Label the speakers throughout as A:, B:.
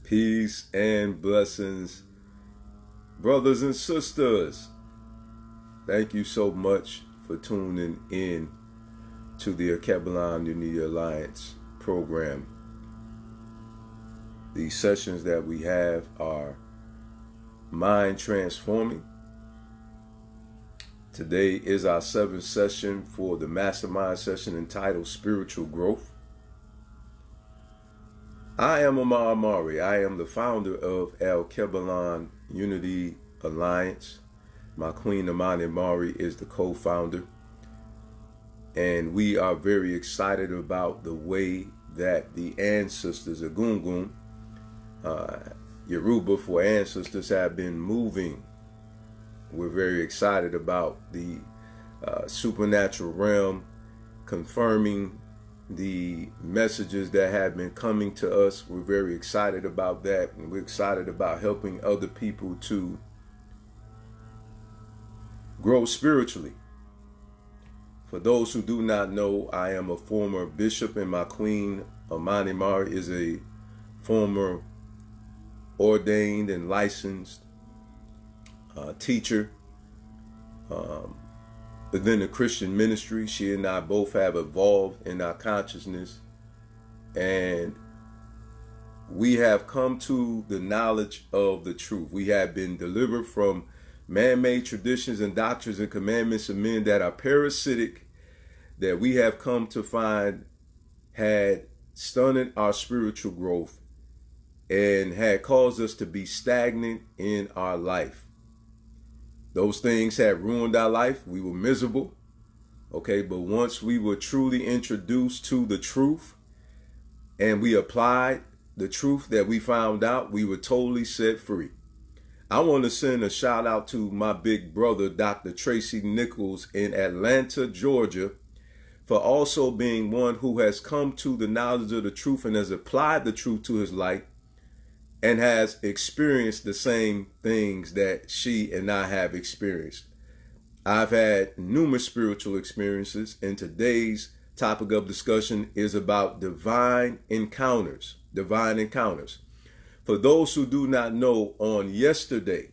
A: Peace and blessings, brothers and sisters. Thank you so much for tuning in to the Akebalon Unity Alliance program. The sessions that we have are mind transforming. Today is our 7th session for the mastermind session entitled Spiritual Growth. I am Amar Amari. I am the founder of Akebalon Unity Alliance. My queen Amani Amari is the co-founder. And we are very excited about the way that the ancestors, Agungun, Yoruba for ancestors, have been moving. We're very excited about the supernatural realm confirming the messages that have been coming to us. We're very excited about that, and we're excited about helping other people to grow spiritually. For those who do not know, I am a former bishop, and my queen Amani Mari is a former ordained and licensed teacher within the Christian ministry. She and I both have evolved in our consciousness, and we have come to the knowledge of the truth. We have been delivered from man-made traditions and doctrines and commandments of men that are parasitic, that we have come to find had stunted our spiritual growth and had caused us to be stagnant in our life. Those things had ruined our life. We were miserable. Okay, but once we were truly introduced to the truth and we applied the truth that we found out, we were totally set free. I want to send a shout out to my big brother, Dr. Tracy Nichols in Atlanta, Georgia, for also being one who has come to the knowledge of the truth and has applied the truth to his life and has experienced the same things that she and I have experienced. I've had numerous spiritual experiences, and today's topic of discussion is about divine encounters. Divine encounters. For those who do not know, on yesterday,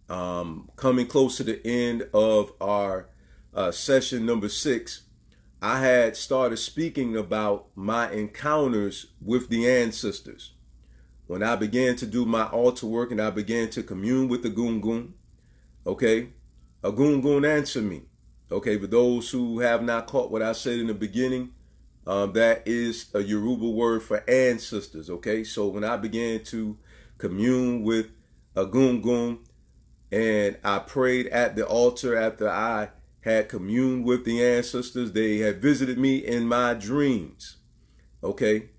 A: coming close to the end of our session number 6, I had started speaking about my encounters with the ancestors. When I began to do my altar work and I began to commune with the Gungun, okay, a Gungun answered me. Okay, for those who have not caught what I said in the beginning, that is a Yoruba word for ancestors. Okay, so when I began to commune with a Gungun and I prayed at the altar after I had communed with the ancestors, they had visited me in my dreams. Okay,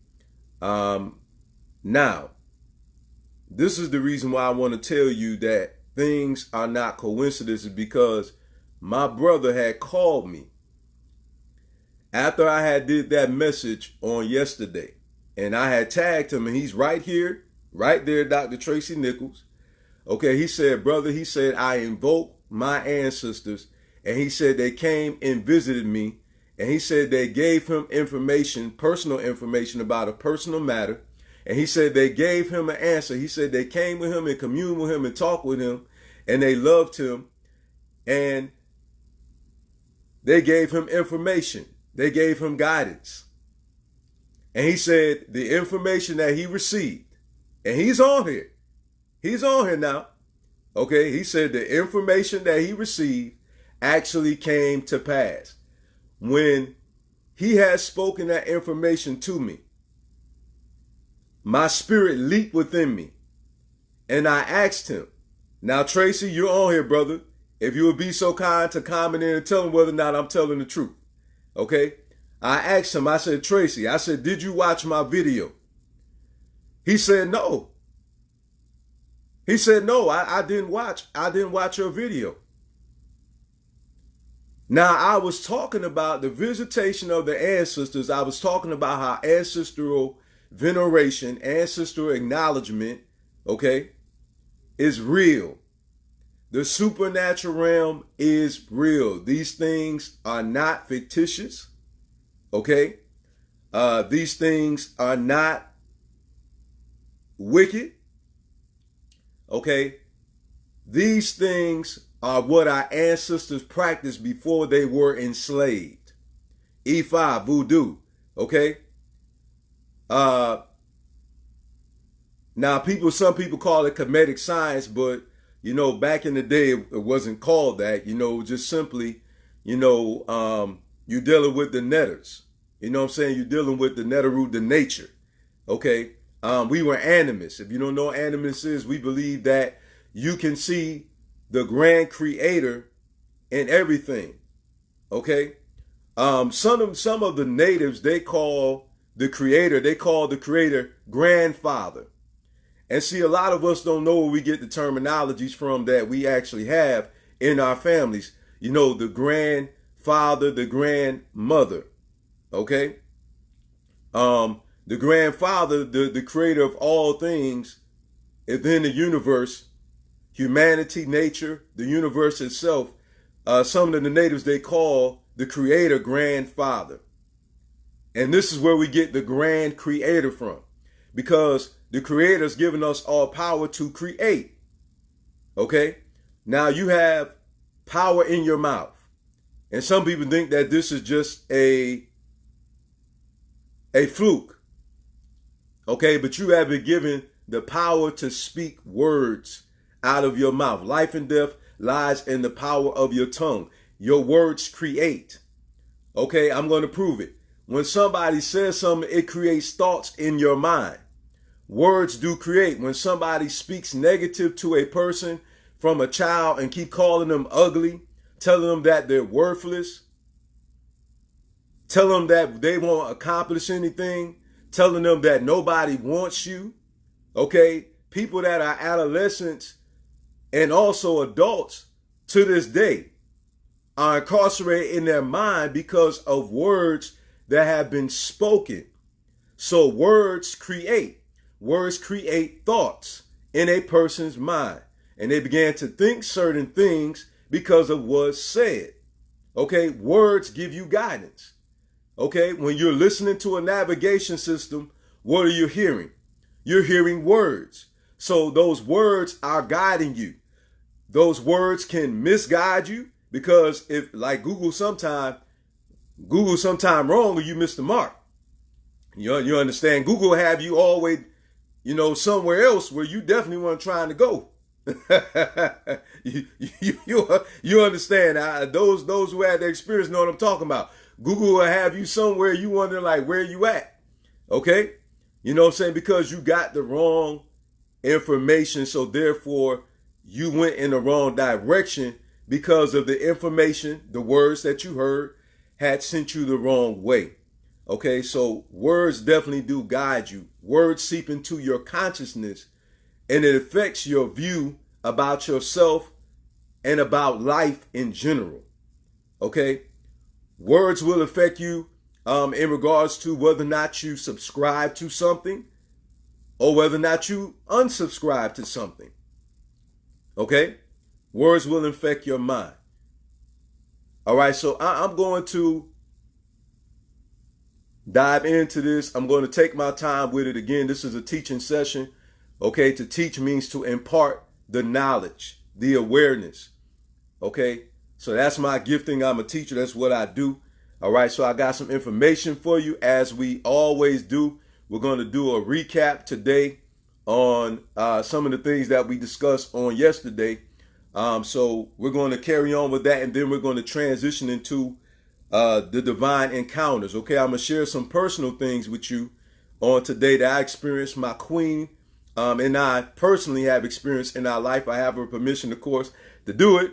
A: now, this is the reason why I want to tell you that things are not coincidences, because my brother had called me after I had did that message on yesterday, and I had tagged him, and he's right here, right there, Dr. Tracy Nichols. Okay, he said, brother, he said, I invoked my ancestors, and he said they came and visited me, and he said they gave him information, personal information about a personal matter. And he said they gave him an answer. He said they came with him and communed with him and talked with him, and they loved him, and they gave him information. They gave him guidance. And he said the information that he received, and he's on here. He's on here now. Okay, he said the information that he received actually came to pass. When he had spoken that information to me, my spirit leaped within me, and I asked him, now, Tracy, you're on here, brother. If you would be so kind to comment in and tell him whether or not I'm telling the truth. Okay? I asked him, I said, Tracy, I said, did you watch my video? He said, no. He said, no, I didn't watch your video. Now, I was talking about the visitation of the ancestors. I was talking about how ancestral veneration, ancestral acknowledgement, okay, is real. The supernatural realm is real. These things are not fictitious, okay? These things are not wicked. Okay, these things are what our ancestors practiced before they were enslaved. E5, voodoo. Okay. Now some people call it comedic science, but back in the day it wasn't called that. Just simply, you're dealing with the netters. You know what I'm saying? You're dealing with the neteru, the nature. Okay. We were animists. If you don't know what animist is, we believe that you can see the grand creator in everything. Okay. Some of the natives, they call the creator grandfather. And see, a lot of us don't know where we get the terminologies from that we actually have in our families. The grandfather, the grandmother. Okay. The grandfather, the creator of all things within the universe, humanity, nature, the universe itself. Some of the natives, they call the creator grandfather. And this is where we get the grand creator from, because the creator's given us all power to create. Okay. Now you have power in your mouth. And some people think that this is just a fluke. Okay. But you have been given the power to speak words out of your mouth. Life and death lies in the power of your tongue. Your words create. Okay. I'm going to prove it. When somebody says something, it creates thoughts in your mind. Words do create. When somebody speaks negative to a person, from a child, and keep calling them ugly, telling them that they're worthless, telling them that they won't accomplish anything, telling them that nobody wants you. Okay. People that are adolescents and also adults to this day are incarcerated in their mind because of words that have been spoken. So words create. Words create thoughts in a person's mind. And they began to think certain things because of what's said. Okay, words give you guidance. Okay, when you're listening to a navigation system, what are you hearing? You're hearing words. So those words are guiding you. Those words can misguide you, because if, like Google sometime wrong, or you miss the mark. You understand? Google have you always, somewhere else where you definitely weren't trying to go. you understand? Those who had the experience know what I'm talking about. Google will have you somewhere you wonder like, where you at? Okay? You know what I'm saying? Because you got the wrong information, so therefore you went in the wrong direction because of the information, the words that you heard had sent you the wrong way. Okay, so words definitely do guide you. Words seep into your consciousness, and it affects your view about yourself and about life in general. Okay, words will affect you in regards to whether or not you subscribe to something or whether or not you unsubscribe to something. Okay, words will affect your mind. All right, so I'm going to dive into this. I'm going to take my time with it. Again, this is a teaching session. Okay, to teach means to impart the knowledge, the awareness. Okay, so that's my gifting. I'm a teacher. That's what I do. All right, so I got some information for you, as we always do. We're going to do a recap today on some of the things that we discussed on yesterday. So we're going to carry on with that, and then we're going to transition into the divine encounters. Okay, I'm going to share some personal things with you on today that I experienced. My queen and I personally have experienced in our life. I have her permission, of course, to do it.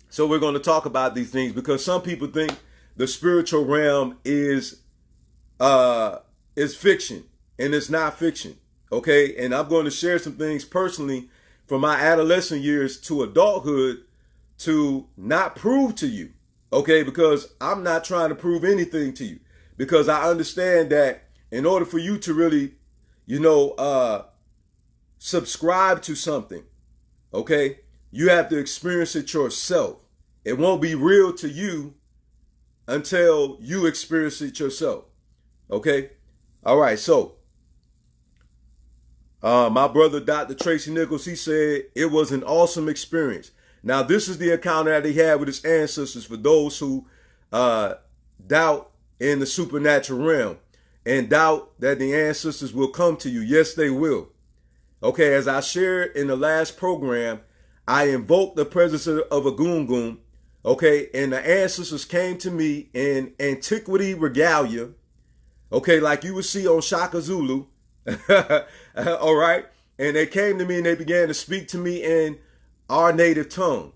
A: So we're going to talk about these things, because some people think the spiritual realm is fiction, and it's not fiction. Okay, and I'm going to share some things personally from my adolescent years to adulthood to not prove to you. Okay, because I'm not trying to prove anything to you, because I understand that in order for you to really, subscribe to something, okay, you have to experience it yourself. It won't be real to you until you experience it yourself. Okay. All right. So My brother, Dr. Tracy Nichols, he said it was an awesome experience. Now, this is the encounter that he had with his ancestors for those who doubt in the supernatural realm and doubt that the ancestors will come to you. Yes, they will. Okay, as I shared in the last program, I invoked the presence of Agungun. Okay, and the ancestors came to me in antiquity regalia. Okay, like you would see on Shaka Zulu. All right. And they came to me and they began to speak to me in our native tongue.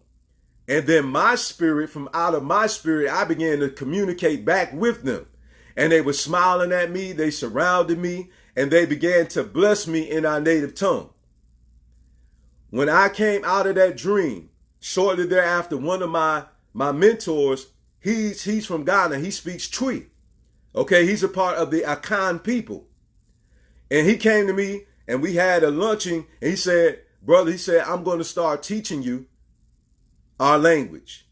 A: And then my spirit, from out of my spirit, I began to communicate back with them. And they were smiling at me. They surrounded me and they began to bless me in our native tongue. When I came out of that dream, shortly thereafter, one of my mentors, he's from Ghana. He speaks Twi. Okay, he's a part of the Akan people. And he came to me and we had a luncheon and he said, brother, he said, I'm going to start teaching you our language.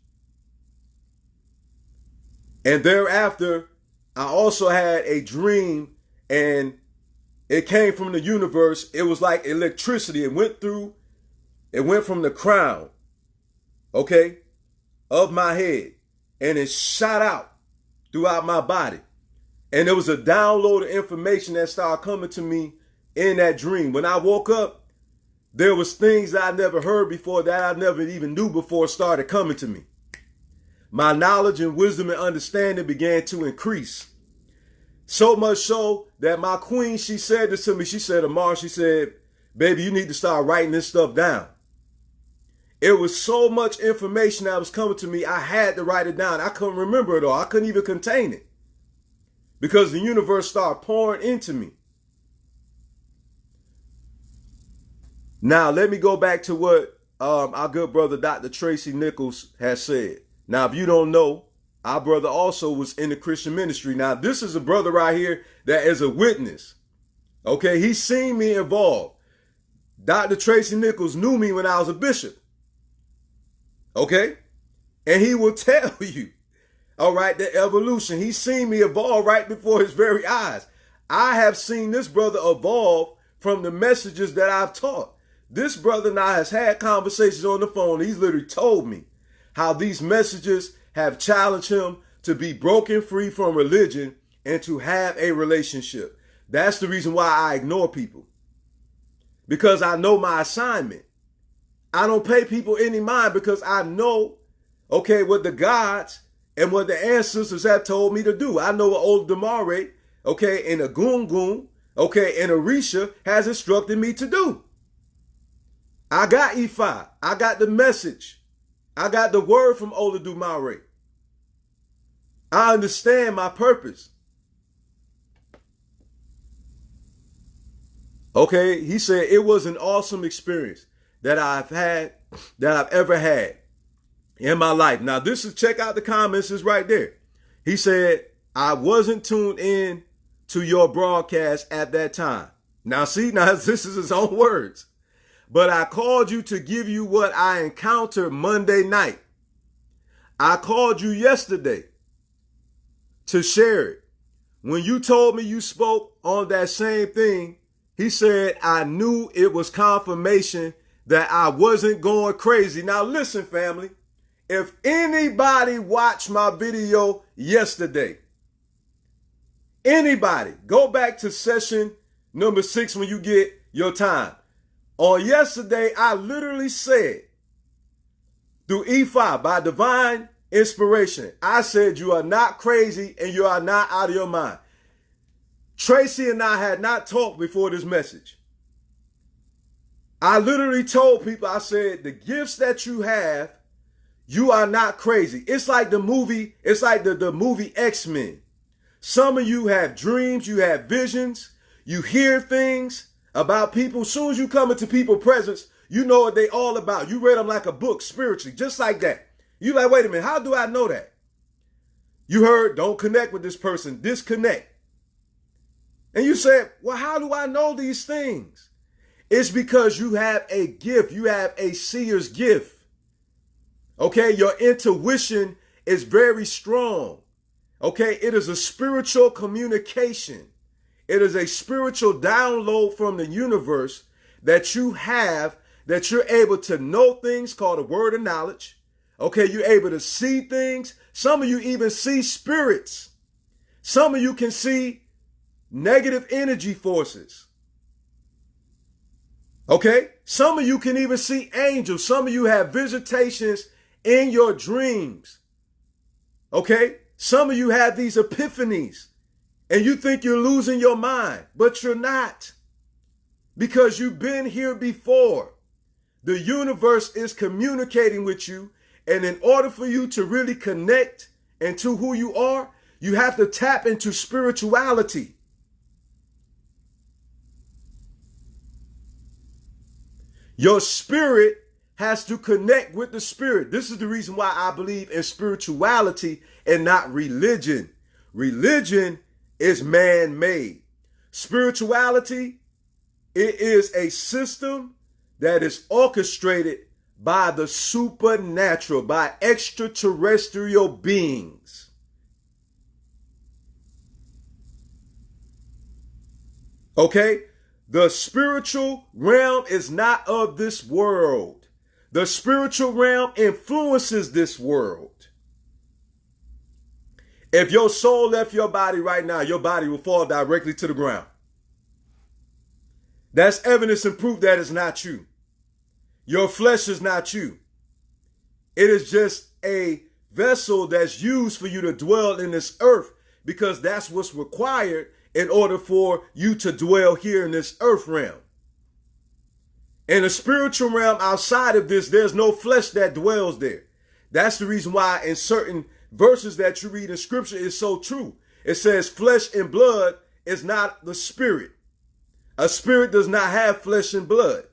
A: And thereafter, I also had a dream and it came from the universe. It was like electricity. It went from the crown, okay, of my head and it shot out throughout my body. And there was a download of information that started coming to me in that dream. When I woke up, there was things that I never heard before, that I never even knew before, started coming to me. My knowledge and wisdom and understanding began to increase. So much so that my queen, she said this to me. She said, Amar, she said, baby, you need to start writing this stuff down. It was so much information that was coming to me, I had to write it down. I couldn't remember it all. I couldn't even contain it. Because the universe started pouring into me. Now, let me go back to what our good brother, Dr. Tracy Nichols, has said. Now, if you don't know, our brother also was in the Christian ministry. Now, this is a brother right here that is a witness. Okay, he's seen me involved. Dr. Tracy Nichols knew me when I was a bishop. Okay? And he will tell you. All right, the evolution. He's seen me evolve right before his very eyes. I have seen this brother evolve from the messages that I've taught. This brother now has had conversations on the phone. He's literally told me how these messages have challenged him to be broken free from religion and to have a relationship. That's the reason why I ignore people. Because I know my assignment. I don't pay people any mind because I know, okay, what the gods and what the ancestors have told me to do. I know what old Damare, okay, and Agungun, okay, and Orisha has instructed me to do. I got Ifa. I got the message. I got the word from Olodumare. I understand my purpose. Okay, he said it was an awesome experience that I've ever had in my life. Now, this is, check out the comments, is right there. He said, I wasn't tuned in to your broadcast at that time. Now, see, now this is his own words. But I called you to give you what I encountered Monday night. I called you yesterday to share it. When you told me you spoke on that same thing, he said, I knew it was confirmation that I wasn't going crazy. Now, listen, family. If anybody watched my video yesterday, anybody, go back to session number 6 when you get your time. On yesterday, I literally said, through E5, by divine inspiration, I said, you are not crazy and you are not out of your mind. Tracy and I had not talked before this message. I literally told people, I said, the gifts that you have, you are not crazy. It's like the movie, the movie X-Men. Some of you have dreams, you have visions, you hear things about people. As soon as you come into people's presence, you know what they all about. You read them like a book spiritually, just like that. You like, wait a minute, how do I know that? You heard, don't connect with this person, disconnect. And you said, well, how do I know these things? It's because you have a gift. You have a seer's gift. Okay, your intuition is very strong. Okay, it is a spiritual communication. It is a spiritual download from the universe that you have, that you're able to know things called a word of knowledge. Okay, you're able to see things. Some of you even see spirits. Some of you can see negative energy forces. Okay, some of you can even see angels. Some of you have visitations in your dreams. Okay, some of you have these epiphanies and you think you're losing your mind, but you're not, because you've been here before. The universe is communicating with you, and in order for you to really connect into who you are, you have to tap into spirituality. Your spirit has to connect with the spirit. This is the reason why I believe in spirituality and not religion. Religion is man-made. Spirituality, it is a system that is orchestrated by the supernatural, by extraterrestrial beings. Okay? The spiritual realm is not of this world. The spiritual realm influences this world. If your soul left your body right now, your body will fall directly to the ground. That's evidence and proof that it's not you. Your flesh is not you. It is just a vessel that's used for you to dwell in this earth, because that's what's required in order for you to dwell here in this earth realm. In the spiritual realm outside of this, there's no flesh that dwells there. That's the reason why in certain verses that you read in scripture is so true. It says flesh and blood is not the spirit. A spirit does not have flesh and blood.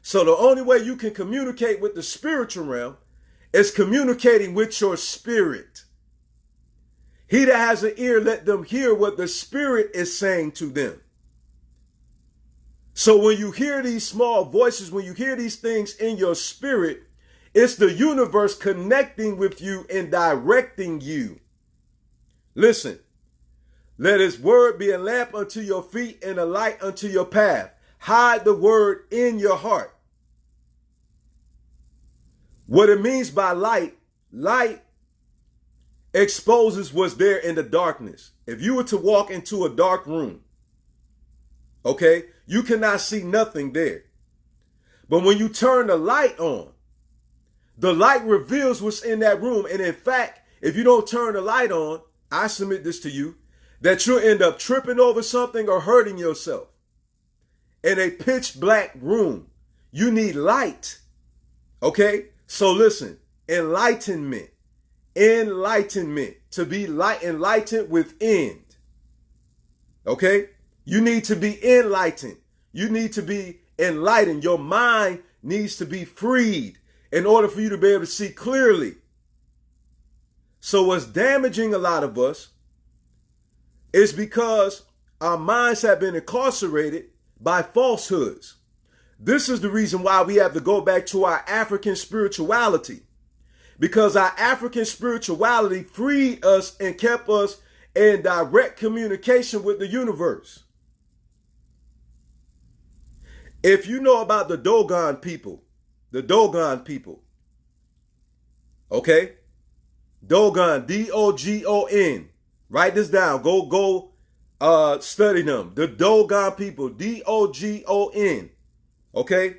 A: So the only way you can communicate with the spiritual realm is communicating with your spirit. He that has an ear, let them hear what the spirit is saying to them. So when you hear these small voices, when you hear these things in your spirit, it's the universe connecting with you and directing you. Listen, let his word be a lamp unto your feet and a light unto your path. Hide the word in your heart. What it means by light, light exposes what's there in the darkness. If you were to walk into a dark room, okay, you cannot see nothing there. But when you turn the light on, the light reveals what's in that room. And in fact, if you don't turn the light on, I submit this to you, that you'll end up tripping over something or hurting yourself. In a pitch black room, you need light. Okay? So listen, enlightenment, to be enlightened within. Okay? You need to be enlightened. You need to be enlightened. Your mind needs to be freed in order for you to be able to see clearly. So what's damaging a lot of us is because our minds have been incarcerated by falsehoods. This is the reason why we have to go back to our African spirituality, because our African spirituality freed us and kept us in direct communication with the universe. If you know about the Dogon people, okay? Dogon, D-O-G-O-N. Write this down. Go study them. The Dogon people, D-O-G-O-N. Okay?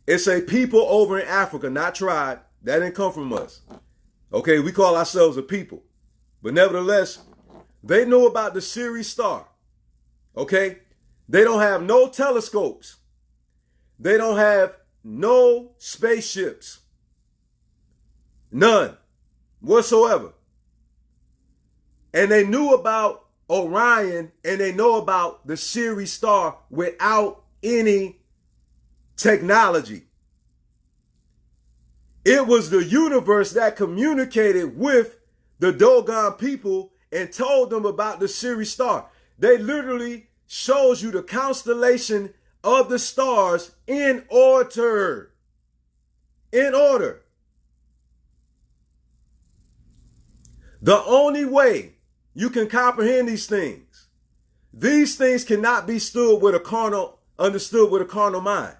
A: It's a people over in Africa, not tribe. That didn't come from us. Okay? We call ourselves a people. But nevertheless, they know about the Sirius star. Okay? They don't have no telescopes. They don't have no spaceships. None whatsoever. And they knew about Orion and they know about the Sirius star without any technology. It was the universe that communicated with the Dogon people and told them about the Sirius star. They literally shows you the constellation of the stars in order. In order. The only way you can comprehend these things, These things cannot be understood with a carnal mind.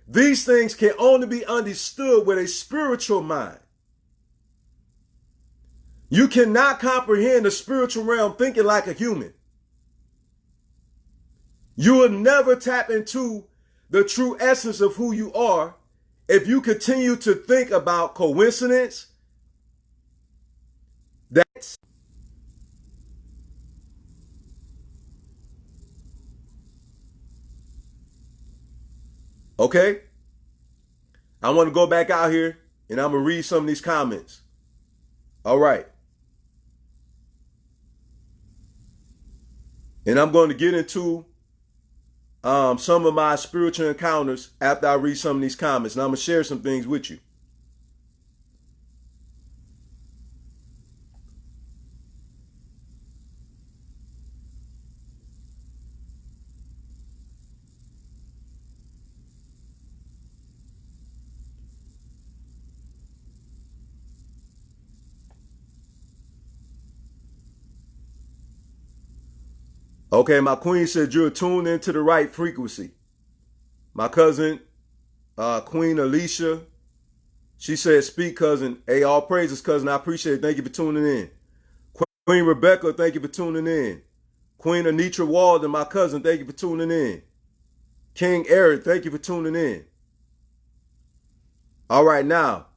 A: These things can only be understood with a spiritual mind. You cannot comprehend the spiritual realm thinking like a human. You will never tap into the true essence of who you are if you continue to think about coincidence. That's okay. I want to go back out here and I'm going to read some of these comments. All right. And I'm going to get into some of my spiritual encounters after I read some of these comments. And I'm going to share some things with you. Okay, my queen said you're tuned into the right frequency. My cousin, Queen Alicia, she said, speak, cousin. Hey, all praises, cousin. I appreciate it. Thank you for tuning in. Queen Rebecca, thank you for tuning in. Queen Anitra Walden, my cousin, thank you for tuning in. King Eric, thank you for tuning in. All right, now,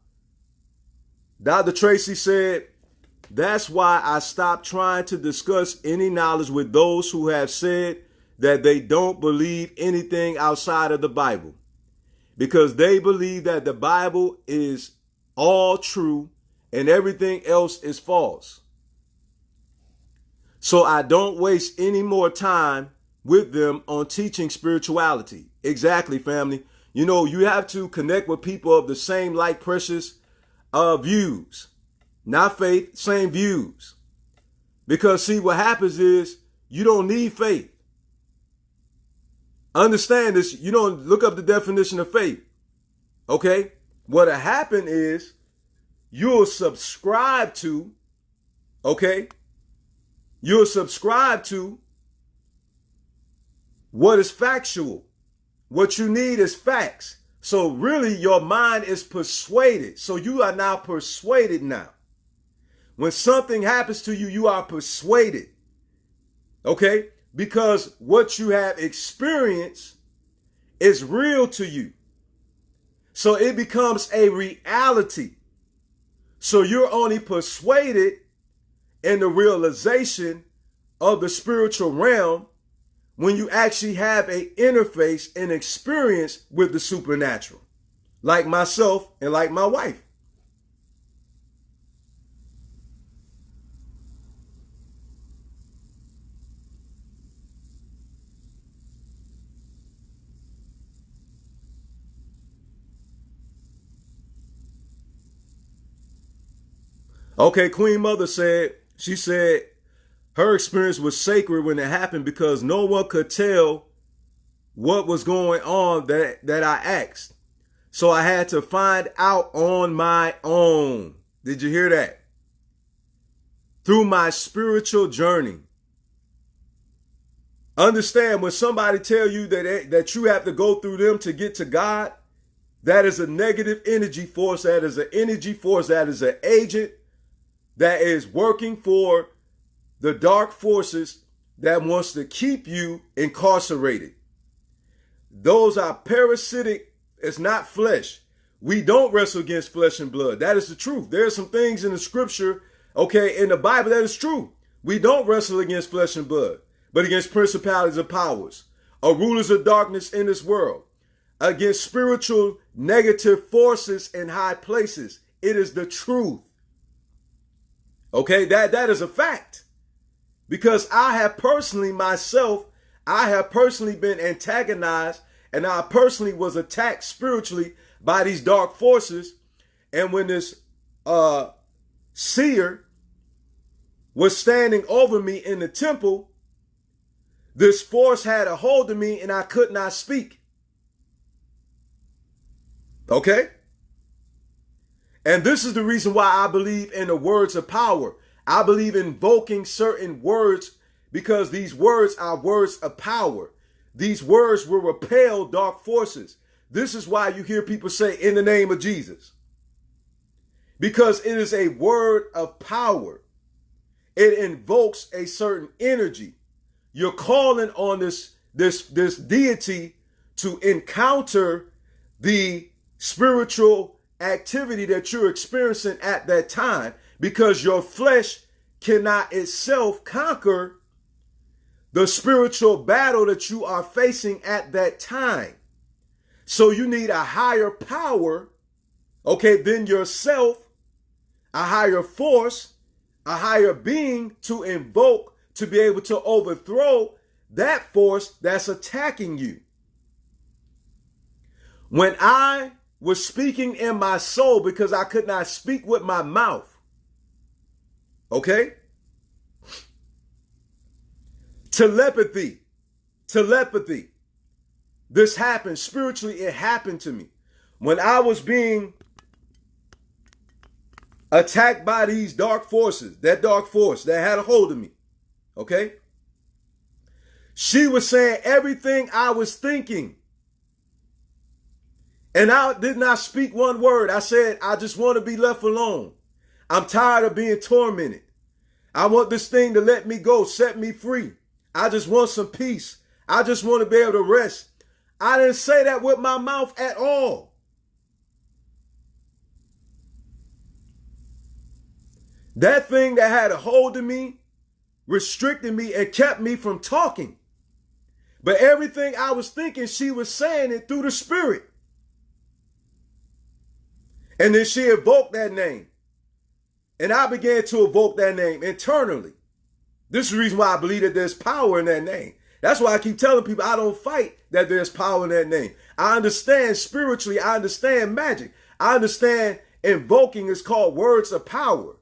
A: Dr. Tracy said, that's why I stopped trying to discuss any knowledge with those who have said that they don't believe anything outside of the Bible, because they believe that the Bible is all true and everything else is false. So I don't waste any more time with them on teaching spirituality. Exactly, family. You know, you have to connect with people of the same like precious views. Not faith, same views. Because see, what happens is you don't need faith. Understand this. You don't look up the definition of faith. Okay? What'll happen is you'll subscribe to, okay? You'll subscribe to what is factual. What you need is facts. So really your mind is persuaded. So you are now persuaded now. When something happens to you, you are persuaded. Okay? Because what you have experienced is real to you. So it becomes a reality. So you're only persuaded in the realization of the spiritual realm when you actually have an interface and experience with the supernatural. Like myself and like my wife. Okay, Queen Mother said, she said her experience was sacred when it happened because no one could tell what was going on that I asked. So I had to find out on my own. Did you hear that? Through my spiritual journey. Understand, when somebody tell you that you have to go through them to get to God, that is a negative energy force. That is an energy force. That is an agent that is working for the dark forces that wants to keep you incarcerated. Those are parasitic. It's not flesh. We don't wrestle against flesh and blood. That is the truth. There are some things in the scripture, okay, in the Bible that is true. We don't wrestle against flesh and blood, but against principalities and powers, or rulers of darkness in this world, against spiritual negative forces in high places. It is the truth. Okay, that is a fact. Because I have personally myself, I have personally been antagonized, and I personally was attacked spiritually by these dark forces. And when this seer was standing over me in the temple, this force had a hold of me and I could not speak. Okay? And this is the reason why I believe in the words of power. I believe in invoking certain words because these words are words of power. These words will repel dark forces. This is why you hear people say, in the name of Jesus. Because it is a word of power. It invokes a certain energy. You're calling on this deity to encounter the spiritual activity that you're experiencing at that time, because your flesh cannot itself conquer the spiritual battle that you are facing at that time. So you need a higher power, okay, than yourself, a higher force, a higher being to invoke to be able to overthrow that force that's attacking you. When I was speaking in my soul because I could not speak with my mouth, okay? Telepathy. This happened spiritually. It happened to me. When I was being attacked by these dark forces, that dark force that had a hold of me, okay? She was saying everything I was thinking. And I did not speak one word. I said, I just want to be left alone. I'm tired of being tormented. I want this thing to let me go, set me free. I just want some peace. I just want to be able to rest. I didn't say that with my mouth at all. That thing that had a hold of me, restricted me, and kept me from talking. But everything I was thinking, she was saying it through the spirit. And then she evoked that name. And I began to evoke that name internally. This is the reason why I believe that there's power in that name. That's why I keep telling people I don't fight that there's power in that name. I understand spiritually. I understand magic. I understand invoking is called words of power.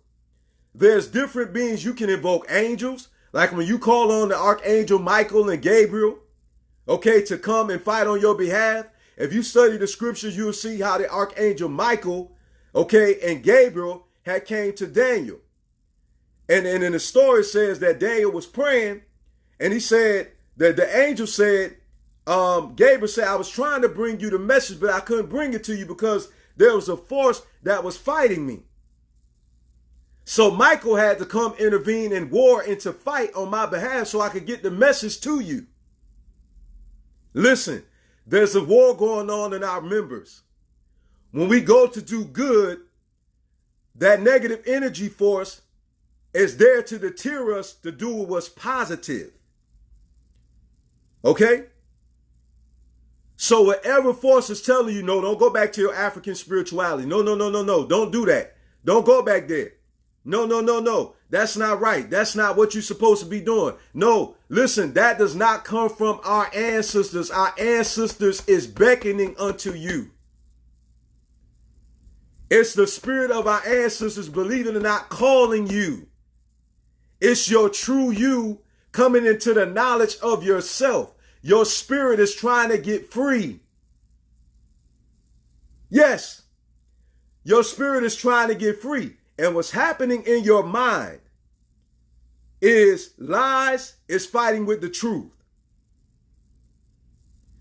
A: There's different beings you can invoke. Angels, like when you call on the Archangel Michael and Gabriel, okay, to come and fight on your behalf. If you study the scriptures, you'll see how the Archangel Michael, okay, and Gabriel had came to Daniel. And in the story it says that Daniel was praying, and he said that the angel said, Gabriel said, I was trying to bring you the message, but I couldn't bring it to you because there was a force that was fighting me. So Michael had to come intervene and war and to fight on my behalf so I could get the message to you. Listen, there's a war going on in our members. When we go to do good, that negative energy force is there to deter us to do what's positive. Okay? So whatever force is telling you, no, don't go back to your African spirituality. No. Don't do that. Don't go back there. No. That's not right. That's not what you're supposed to be doing. No, listen, that does not come from our ancestors. Our ancestors is beckoning unto you. It's the spirit of our ancestors, believe it or not, calling you. It's your true you coming into the knowledge of yourself. Your spirit is trying to get free. Yes, your spirit is trying to get free. And what's happening in your mind is lies is fighting with the truth.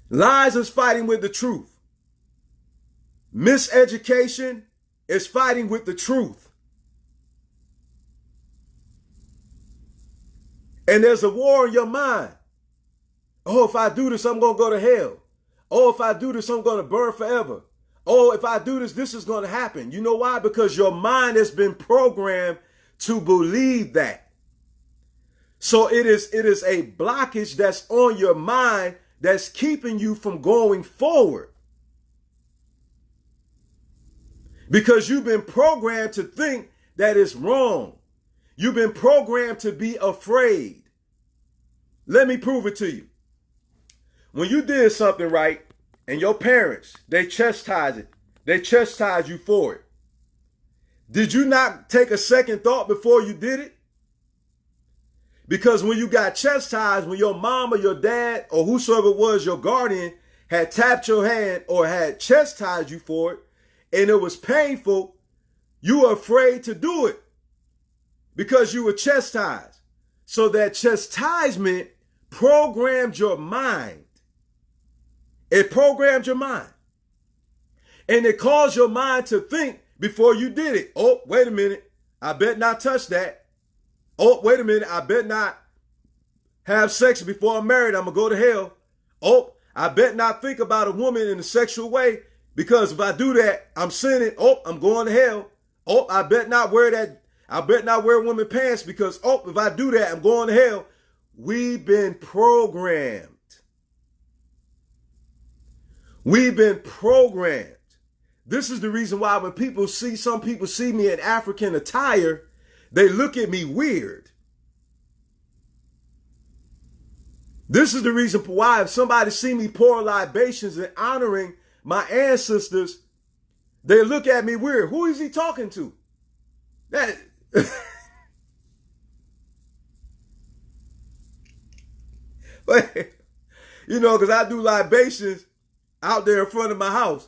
A: Lies is fighting with the truth. Miseducation is fighting with the truth. And there's a war in your mind. Oh, if I do this, I'm going to go to hell. Oh, if I do this, I'm going to burn forever. Oh, if I do this, this is going to happen. You know why? Because your mind has been programmed to believe that. So it is a blockage that's on your mind that's keeping you from going forward. Because you've been programmed to think that it's wrong. You've been programmed to be afraid. Let me prove it to you. When you did something right and your parents, they chastise it. They chastise you for it. Did you not take a second thought before you did it? Because when you got chastised, when your mom or your dad or whosoever it was, your guardian, had tapped your hand or had chastised you for it, and it was painful, you were afraid to do it because you were chastised. So that chastisement programmed your mind. It programmed your mind. And it caused your mind to think before you did it. Oh, wait a minute. I bet not touch that. Oh, wait a minute. I bet not have sex before I'm married. I'm going to go to hell. Oh, I bet not think about a woman in a sexual way, because if I do that, I'm sinning. Oh, I'm going to hell. Oh, I bet not wear women pants, because, oh, if I do that, I'm going to hell. We've been programmed. We've been programmed. This is the reason why when some people see me in African attire, they look at me weird. This is the reason why if somebody see me pouring libations and honoring my ancestors, they look at me weird. Who is he talking to? That but, because I do libations out there in front of my house.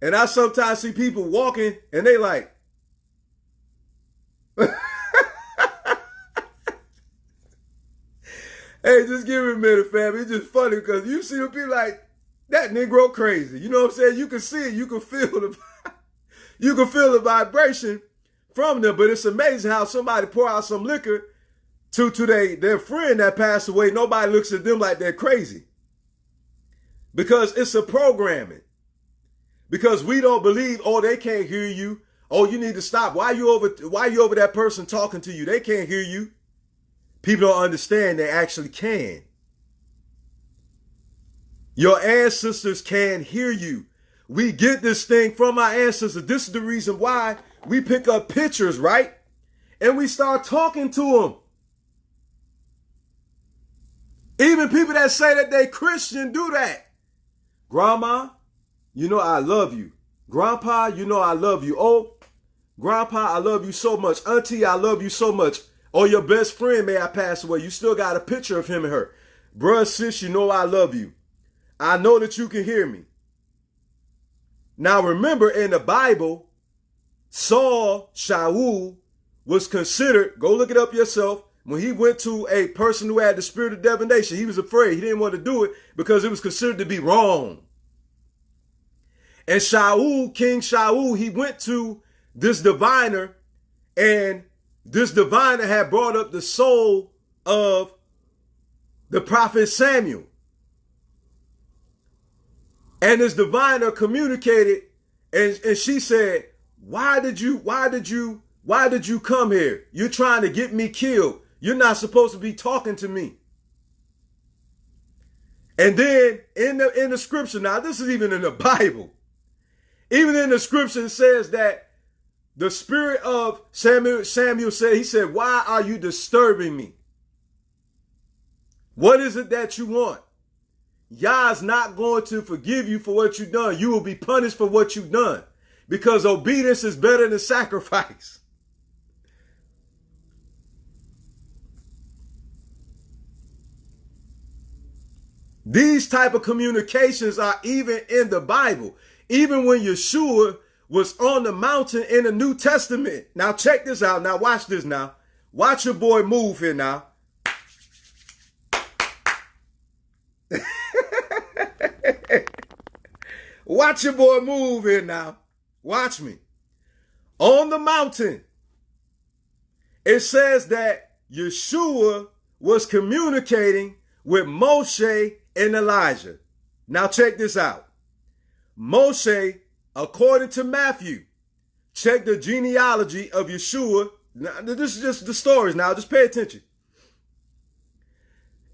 A: And I sometimes see people walking and they like, hey, just give me a minute, fam. It's just funny because you see the people like, that Negro crazy. You know what I'm saying? You can see it. You can feel the vibration from them. But it's amazing how somebody pour out some liquor to their friend that passed away. Nobody looks at them like they're crazy. Because it's a programming. Because we don't believe, oh, they can't hear you. Oh, you need to stop. Why you over that person talking to you? They can't hear you. People don't understand they actually can. Your ancestors can hear you. We get this thing from our ancestors. This is the reason why we pick up pictures, right? And we start talking to them. Even people that say that they Christian do that. Grandma, you know I love you. Grandpa, you know I love you. Oh, Grandpa, I love you so much. Auntie, I love you so much. Oh, your best friend may have passed away. You still got a picture of him and her. Bruh, sis, you know I love you. I know that you can hear me. Now remember, in the Bible, Shaul, was considered, go look it up yourself, when he went to a person who had the spirit of divination, he was afraid. He didn't want to do it because it was considered to be wrong. And King Shaul, he went to this diviner, and this diviner had brought up the soul of the prophet Samuel. And this diviner communicated, and she said, why did you come here? You're trying to get me killed. You're not supposed to be talking to me. And then in the scripture, now this is even in the Bible, even in the scripture, it says that the spirit of Samuel said, he said, why are you disturbing me? What is it that you want? Yah's not going to forgive you for what you've done. You will be punished for what you've done, because obedience is better than sacrifice. These type of communications are even in the Bible. Even when Yeshua was on the mountain in the New Testament. Now check this out. Now watch this now. Watch your boy move here now. Watch your boy move here now. Watch me. On the mountain, it says that Yeshua was communicating with Moshe and Elijah. Now check this out. Moshe, according to Matthew, check the genealogy of Yeshua. Now, this is just the stories now. Just pay attention.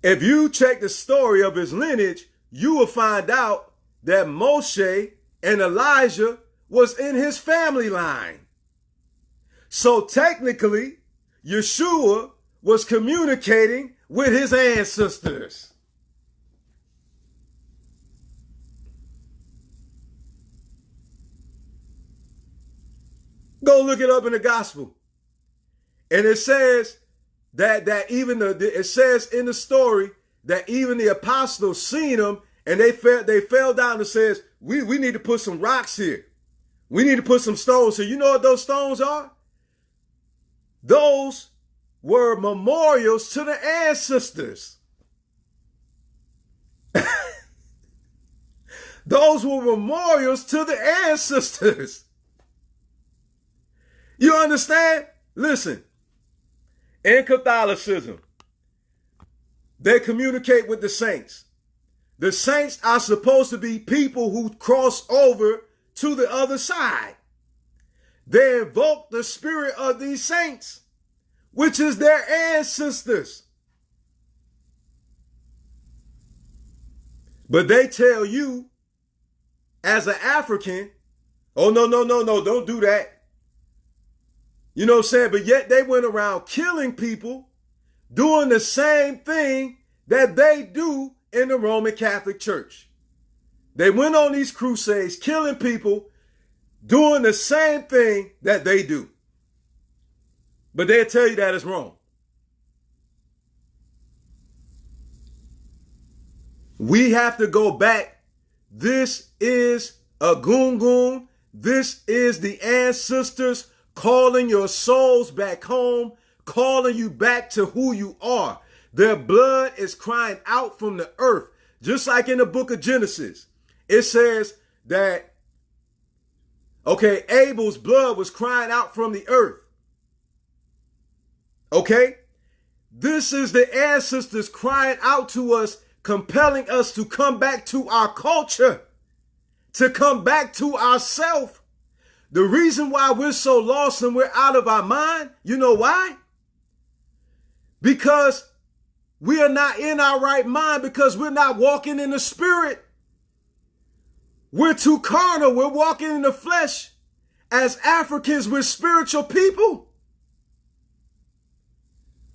A: If you check the story of his lineage, you will find out that Moshe and Elijah was in his family line. So technically, Yeshua was communicating with his ancestors. Go look it up in the gospel. And it says it says in the story that even the apostles seen him, and they fell down and says, we need to put some rocks here. We need to put some stones here. You know what those stones are? Those were memorials to the ancestors. Those were memorials to the ancestors. You understand? Listen, in Catholicism, they communicate with the saints. The saints are supposed to be people who cross over to the other side. They invoke the spirit of these saints, which is their ancestors. But they tell you, as an African, oh, no, don't do that. You know what I'm saying? But yet they went around killing people, doing the same thing that they do in the Roman Catholic Church. They went on these crusades, killing people, doing the same thing that they do. But they'll tell you that it's wrong. We have to go back. This is a Gungun. This is the ancestors calling your souls back home, calling you back to who you are. Their blood is crying out from the earth. Just like in the book of Genesis, it says that, okay, Abel's blood was crying out from the earth. Okay? This is the ancestors crying out to us, compelling us to come back to our culture, to come back to ourselves. The reason why we're so lost and we're out of our mind, you know why? Because we are not in our right mind, because we're not walking in the spirit. We're too carnal. We're walking in the flesh. As Africans, we're spiritual people.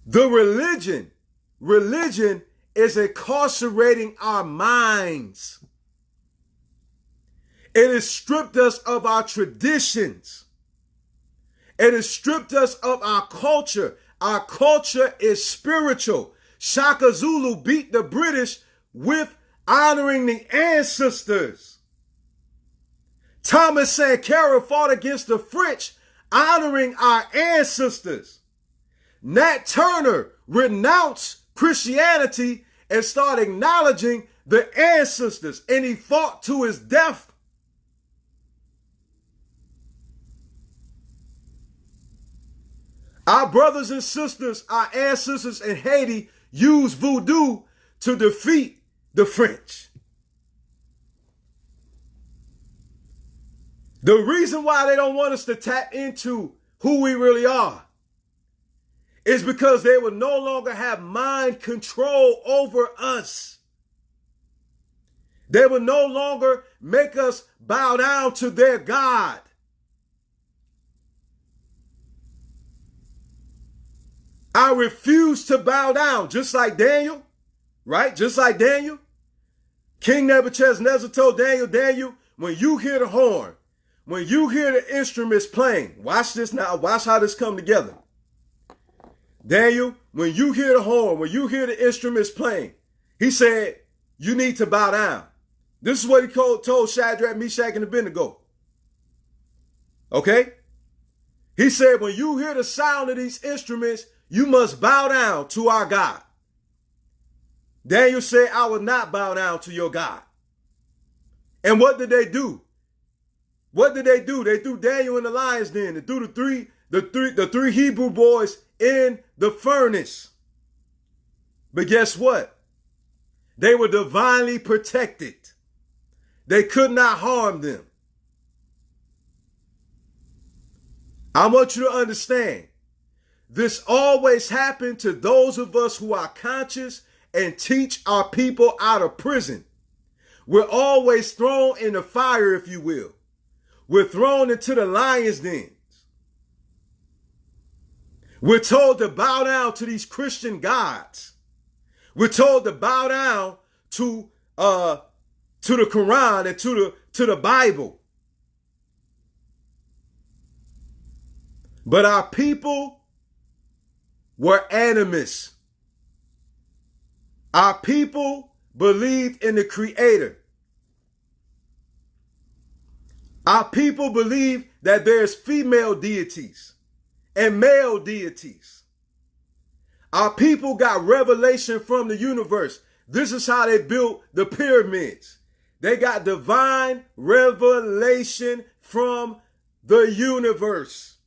A: The religion is incarcerating our minds. It has stripped us of our traditions. It has stripped us of our culture. Our culture is spiritual. Shaka Zulu beat the British with honoring the ancestors. Thomas Sankara fought against the French, honoring our ancestors. Nat Turner renounced Christianity and started acknowledging the ancestors, and he fought to his death. Our brothers and sisters, our ancestors in Haiti, used voodoo to defeat the French. The reason why they don't want us to tap into who we really are is because they will no longer have mind control over us. They will no longer make us bow down to their God. I refuse to bow down, just like Daniel, right? Just like Daniel. King Nebuchadnezzar told Daniel, when you hear the horn, when you hear the instruments playing, watch this now, watch how this come together. Daniel, when you hear the horn, when you hear the instruments playing, he said, you need to bow down. This is what he told Shadrach, Meshach, and Abednego. Okay? He said, when you hear the sound of these instruments, you must bow down to our God. Daniel said, I will not bow down to your God. And what did they do? What did they do? They threw Daniel in the lion's den. They threw the three Hebrew boys in the furnace. But guess what? They were divinely protected. They could not harm them. I want you to understand, this always happened to those of us who are conscious and teach our people out of prison. We're always thrown in the fire, if you will. We're thrown into the lion's dens. We're told to bow down to these Christian gods. We're told to bow down to the Quran and to the Bible. But our people were animists. Our people believed in the Creator. Our people believe that there's female deities and male deities. Our people got revelation from the universe. This is how they built the pyramids. They got divine revelation from the universe.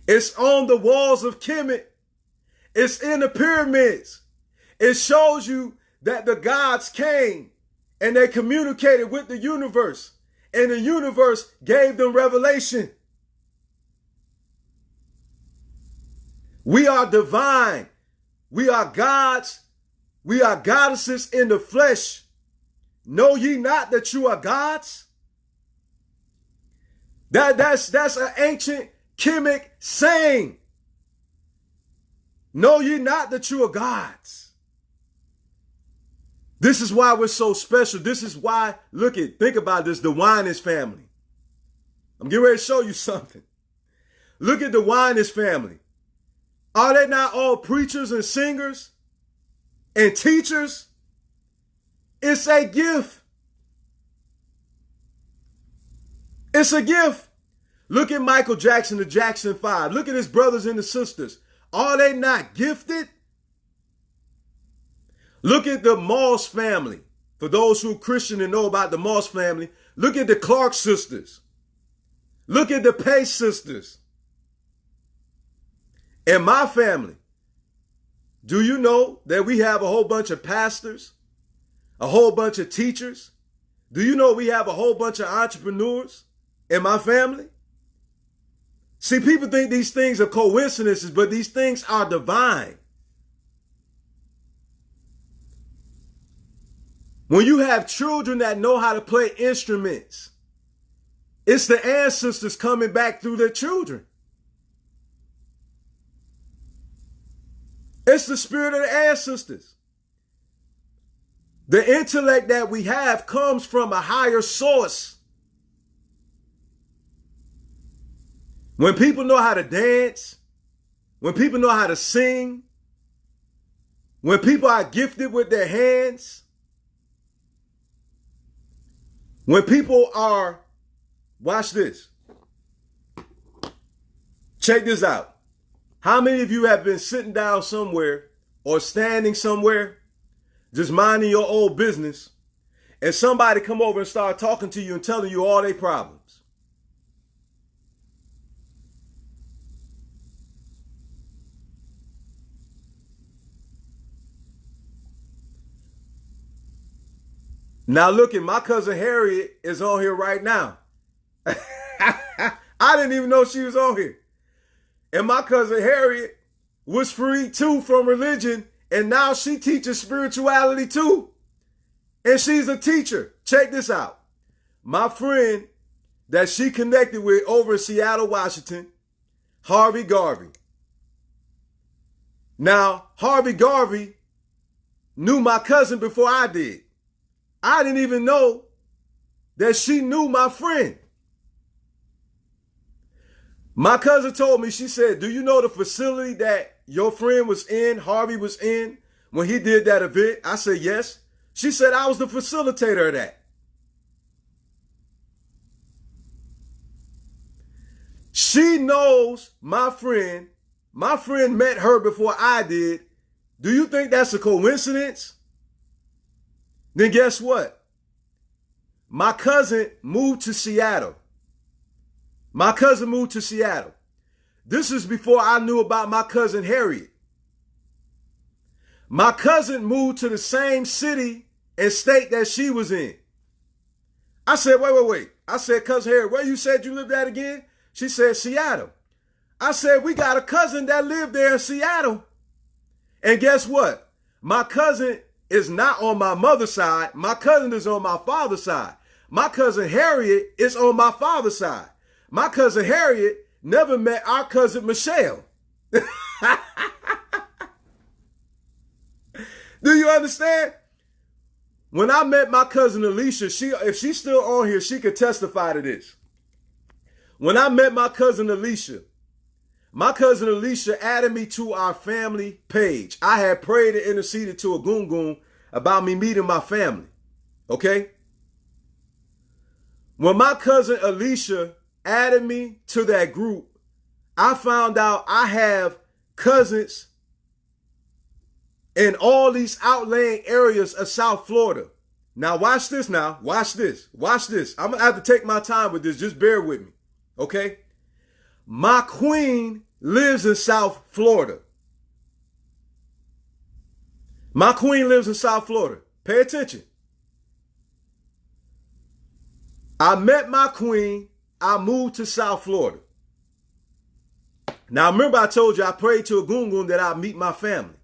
A: It's on the walls of Kemet. It's in the pyramids. It shows you that the gods came and they communicated with the universe. And the universe gave them revelation. We are divine. We are gods. We are goddesses in the flesh. Know ye not that you are gods? That's an ancient Kemetic saying. Know ye not that you are gods? This is why we're so special. This is why, think about this, the Winans family. I'm getting ready to show you something. Look at the Winans family. Are they not all preachers and singers and teachers? It's a gift. It's a gift. Look at Michael Jackson, the Jackson 5. Look at his brothers and his sisters. Are they not gifted? Look at the Moss family. For those who are Christian and know about the Moss family, look at the Clark sisters. Look at the Pace sisters. In my family, do you know that we have a whole bunch of pastors, a whole bunch of teachers? Do you know we have a whole bunch of entrepreneurs in my family? See, people think these things are coincidences, but these things are divine. When you have children that know how to play instruments, it's the ancestors coming back through their children. It's the spirit of the ancestors. The intellect that we have comes from a higher source. When people know how to dance, when people know how to sing, when people are gifted with their hands, when people are, watch this. Check this out. How many of you have been sitting down somewhere or standing somewhere, just minding your old business, and somebody come over and start talking to you and telling you all their problems? Now look at my cousin Harriet is on here right now. I didn't even know she was on here. And my cousin Harriet was freed too from religion, and now she teaches spirituality too. And she's a teacher. Check this out. My friend that she connected with over in Seattle, Washington, Harvey Garvey. Now, Harvey Garvey knew my cousin before I did. I didn't even know that she knew my friend. My cousin told me, she said, do you know the facility that your friend was in, Harvey was in, when he did that event? I said, yes. She said, I was the facilitator of that. She knows my friend. My friend met her before I did. Do you think that's a coincidence? Then guess what? My cousin moved to Seattle. My cousin moved to Seattle. This is before I knew about my cousin Harriet. My cousin moved to the same city and state that she was in. I said, wait. I said, cousin Harriet, where you said you lived at again? She said, Seattle. I said, we got a cousin that lived there in Seattle. And guess what? My cousin is not on my mother's side. My cousin is on my father's side. My cousin Harriet is on my father's side. My cousin Harriet never met our cousin Michelle. Do you understand? When I met my cousin Alicia, if she's still on here, she could testify to this. When I met my cousin Alicia added me to our family page. I had prayed and interceded to Agungun about me meeting my family. Okay? When my cousin Alicia added me to that group, I found out I have cousins in all these outlying areas of South Florida. Now watch this now. Watch this. Watch this. I'm going to have to take my time with this. Just bear with me. Okay? My queen lives in South Florida. My queen lives in South Florida. Pay attention. I met my queen. I moved to South Florida. Now remember I told you I prayed to a gungun that I'd meet my family.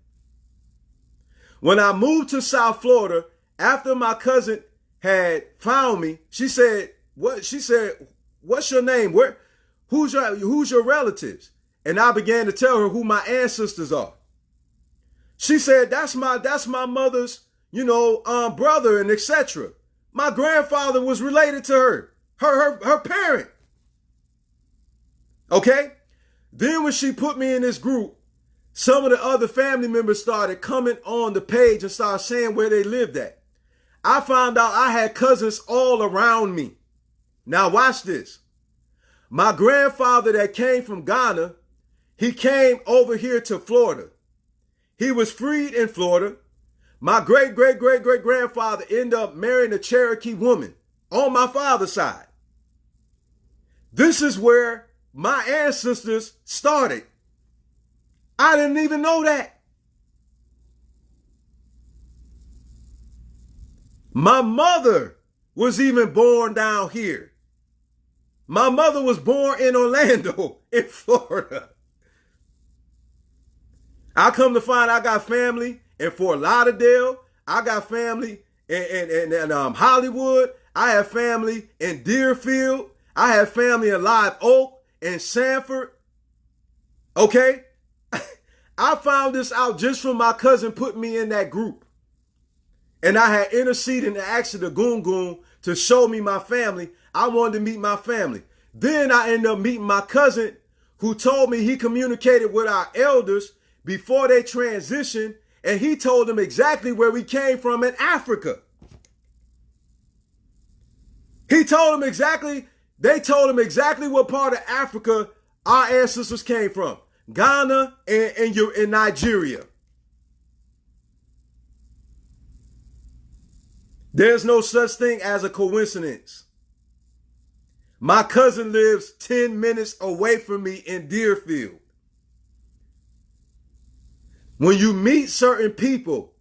A: When I moved to South Florida, after my cousin had found me, she said, "What?" She said, "What's your name? Who's your relatives?" And I began to tell her who my ancestors are. She said, "That's my mother's, brother and etc." My grandfather was related to her parent. Okay? Then when she put me in this group, some of the other family members started coming on the page and started saying where they lived at. I found out I had cousins all around me. Now watch this. My grandfather that came from Ghana, he came over here to Florida. He was freed in Florida. My great-great-great-great-grandfather ended up marrying a Cherokee woman on my father's side. This is where my ancestors started. I didn't even know that. My mother was even born down here. My mother was born in Orlando, in Florida. I come to find I got family in Fort Lauderdale. I got family in Hollywood. I have family in Deerfield. I have family in Live Oak and Sanford. Okay? I found this out just from my cousin putting me in that group. And I had interceded and asked the gungun to show me my family. I wanted to meet my family. Then I ended up meeting my cousin who told me he communicated with our elders before they transitioned, and he told them exactly where we came from in Africa. They told him exactly what part of Africa our ancestors came from. Ghana and Nigeria. There's no such thing as a coincidence. My cousin lives 10 minutes away from me in Deerfield. When you meet certain people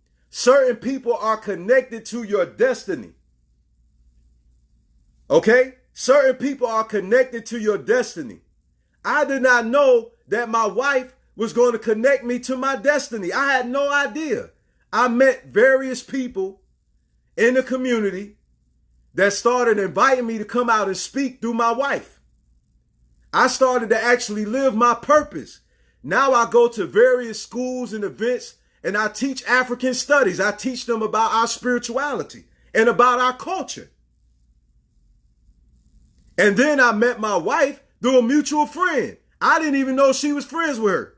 A: are connected to your destiny. Okay? Certain people are connected to your destiny. I did not know that my wife was going to connect me to my destiny. I had no idea. I met various people in the community that started inviting me to come out and speak through my wife. I started to actually live my purpose. Now I go to various schools and events and I teach African studies. I teach them about our spirituality and about our culture. And then I met my wife through a mutual friend. I didn't even know she was friends with her.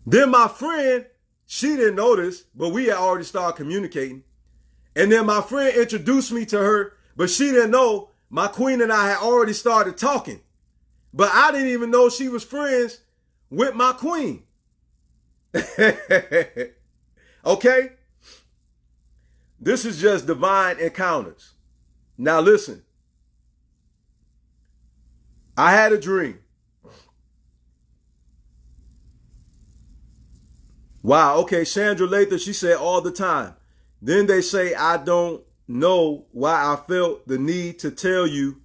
A: Then my friend, she didn't know this, but we had already started communicating. And then my friend introduced me to her, but she didn't know my queen and I had already started talking. But I didn't even know she was friends with my queen. Okay? This is just divine encounters. Now listen. I had a dream. Wow, okay, Chandra Lather, she said all the time. Then they say, I don't know why I felt the need to tell you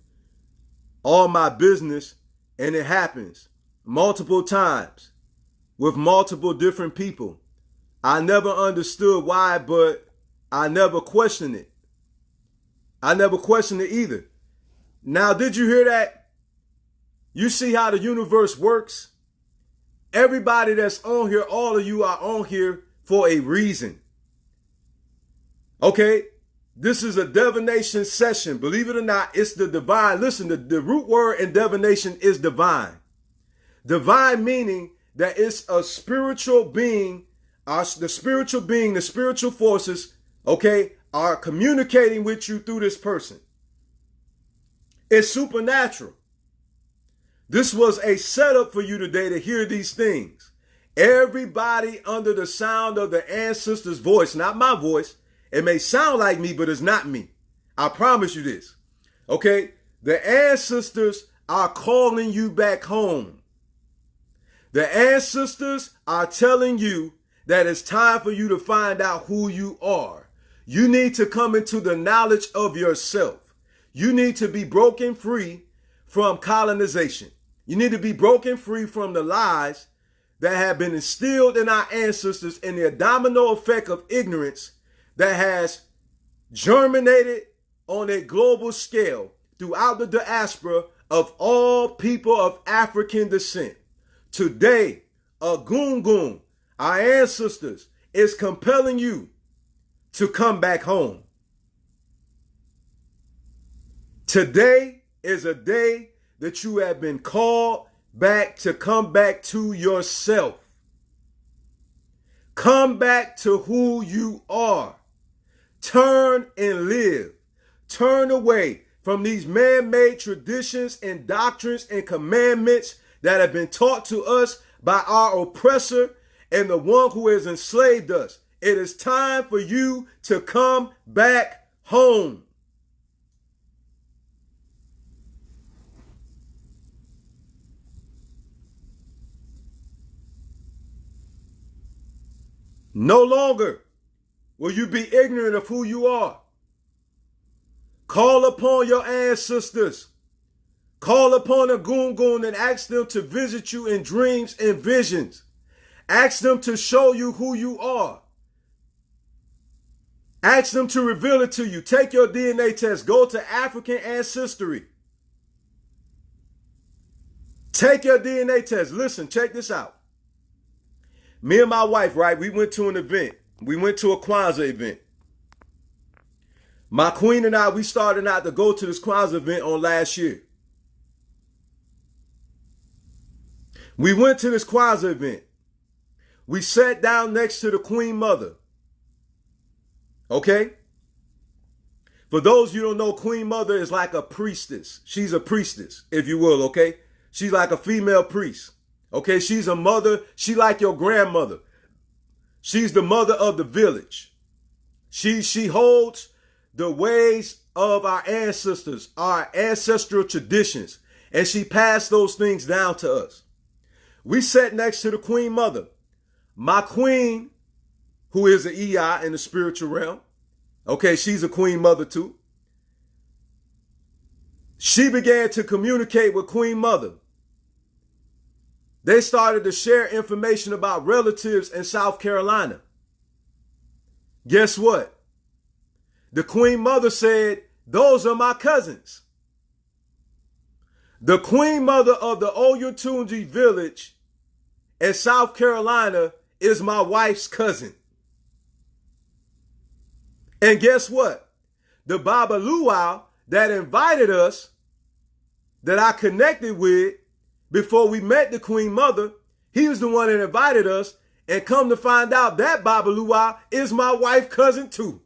A: all my business, and it happens multiple times with multiple different people. I never understood why, but I never questioned it. I never questioned it either. Now, did you hear that? You see how the universe works? Everybody that's on here, all of you are on here for a reason. Okay? This is a divination session. Believe it or not, it's the divine. Listen, the root word in divination is divine. Divine meaning that it's a spiritual being, the spiritual being, the spiritual forces, okay, are communicating with you through this person. It's supernatural. This was a setup for you today to hear these things. Everybody under the sound of the ancestors' voice, not my voice. It may sound like me, but it's not me. I promise you this. Okay? The ancestors are calling you back home. The ancestors are telling you that it's time for you to find out who you are. You need to come into the knowledge of yourself. You need to be broken free from colonization. You need to be broken free from the lies that have been instilled in our ancestors and the domino effect of ignorance that has germinated on a global scale throughout the diaspora of all people of African descent. Today, Agungun, our ancestors, is compelling you to come back home. Today is a day that you have been called back to come back to yourself. Come back to who you are. Turn and live. Turn away from these man-made traditions and doctrines and commandments that have been taught to us by our oppressor and the one who has enslaved us. It is time for you to come back home. No longer will you be ignorant of who you are. Call upon your ancestors. Call upon Agungun and ask them to visit you in dreams and visions. Ask them to show you who you are. Ask them to reveal it to you. Take your DNA test. Go to African Ancestry. Take your DNA test. Listen, check this out. Me and my wife, right, we went to an event. We went to a Kwanzaa event. My queen and I, we started out to go to this Kwanzaa event on last year. We went to this Kwanzaa event. We sat down next to the Queen Mother. Okay? For those you don't know, Queen Mother is like a priestess. She's a priestess, if you will, okay? She's like a female priest. Okay, she's a mother. She like your grandmother. She's the mother of the village. She holds the ways of our ancestors, our ancestral traditions, and she passed those things down to us. We sat next to the Queen Mother. My queen, who is an EI in the spiritual realm, okay, she's a Queen Mother too. She began to communicate with Queen Mother. They started to share information about relatives in South Carolina. Guess what? The Queen Mother said, those are my cousins. The Queen Mother of the Oyotunji village in South Carolina is my wife's cousin. And guess what? The Baba Luau that invited us, that I connected with, before we met the Queen Mother, he was the one that invited us, and come to find out that Baba Luau is my wife's cousin too.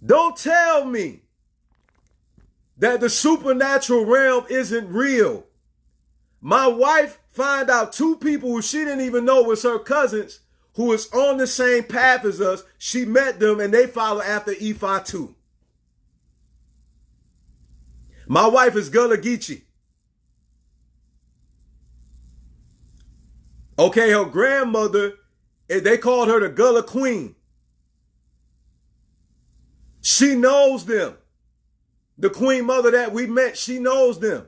A: Don't tell me that the supernatural realm isn't real. My wife found out two people who she didn't even know was her cousins, who was on the same path as us. She met them and they follow after Ifa too. My wife is Gullah Geechee. Okay, her grandmother, they called her the Gullah Queen. She knows them. The Queen Mother that we met, she knows them.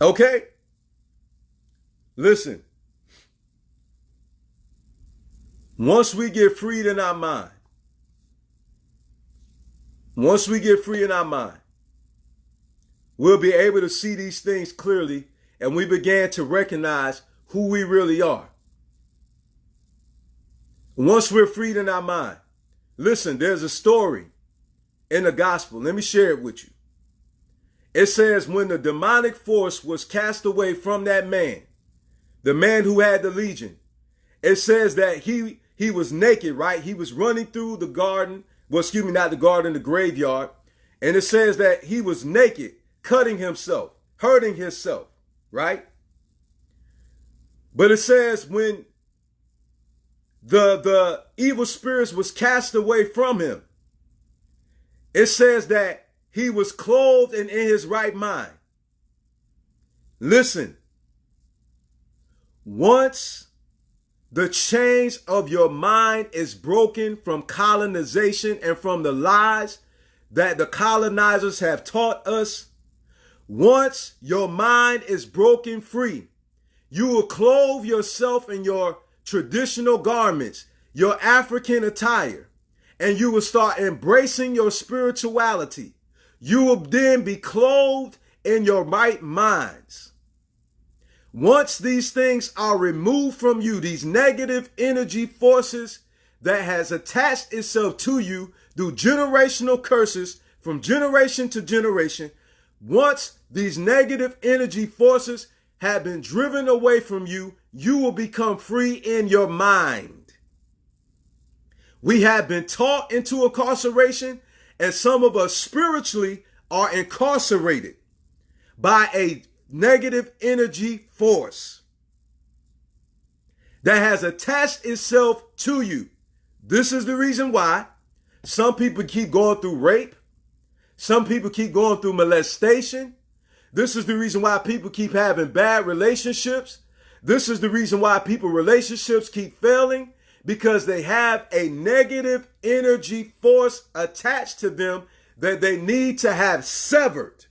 A: Okay? Listen. Once we get freed in our mind, we'll be able to see these things clearly, and we began to recognize who we really are. Once we're freed in our mind. Listen, there's a story in the gospel. Let me share it with you. It says when the demonic force was cast away from that man, the man who had the legion, it says that he was naked, right? He was running through the garden. Well, excuse me, not the garden, the graveyard. And it says that he was naked, cutting himself, hurting himself, right? But it says when the evil spirits was cast away from him, it says that he was clothed and in his right mind. Listen, once the chains of your mind is broken from colonization and from the lies that the colonizers have taught us, once your mind is broken free, you will clothe yourself in your traditional garments, your African attire, and you will start embracing your spirituality. You will then be clothed in your right minds. Once these things are removed from you, these negative energy forces that has attached itself to you through generational curses from generation to generation, once these negative energy forces have been driven away from you, you will become free in your mind. We have been taught into incarceration, and some of us spiritually are incarcerated by a negative energy force that has attached itself to you. This is the reason why some people keep going through rape. Some people keep going through molestation. This is the reason why people keep having bad relationships. This is the reason why people's relationships keep failing, because they have a negative energy force attached to them that they need to have severed.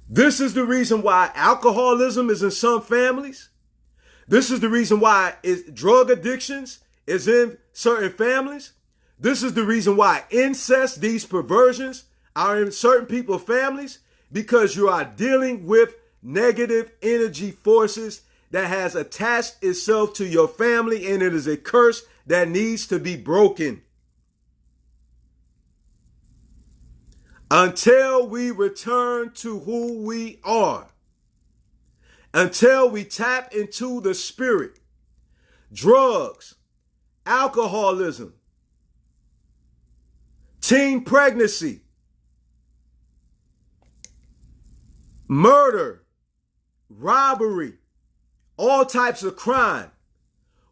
A: This is the reason why alcoholism is in some families. This is the reason why drug addictions is in certain families. This is the reason why incest, these perversions, are in certain people's families, because you are dealing with negative energy forces that has attached itself to your family, and it is a curse that needs to be broken. Until we return to who we are, until we tap into the spirit, drugs, alcoholism, teen pregnancy, murder, robbery, all types of crime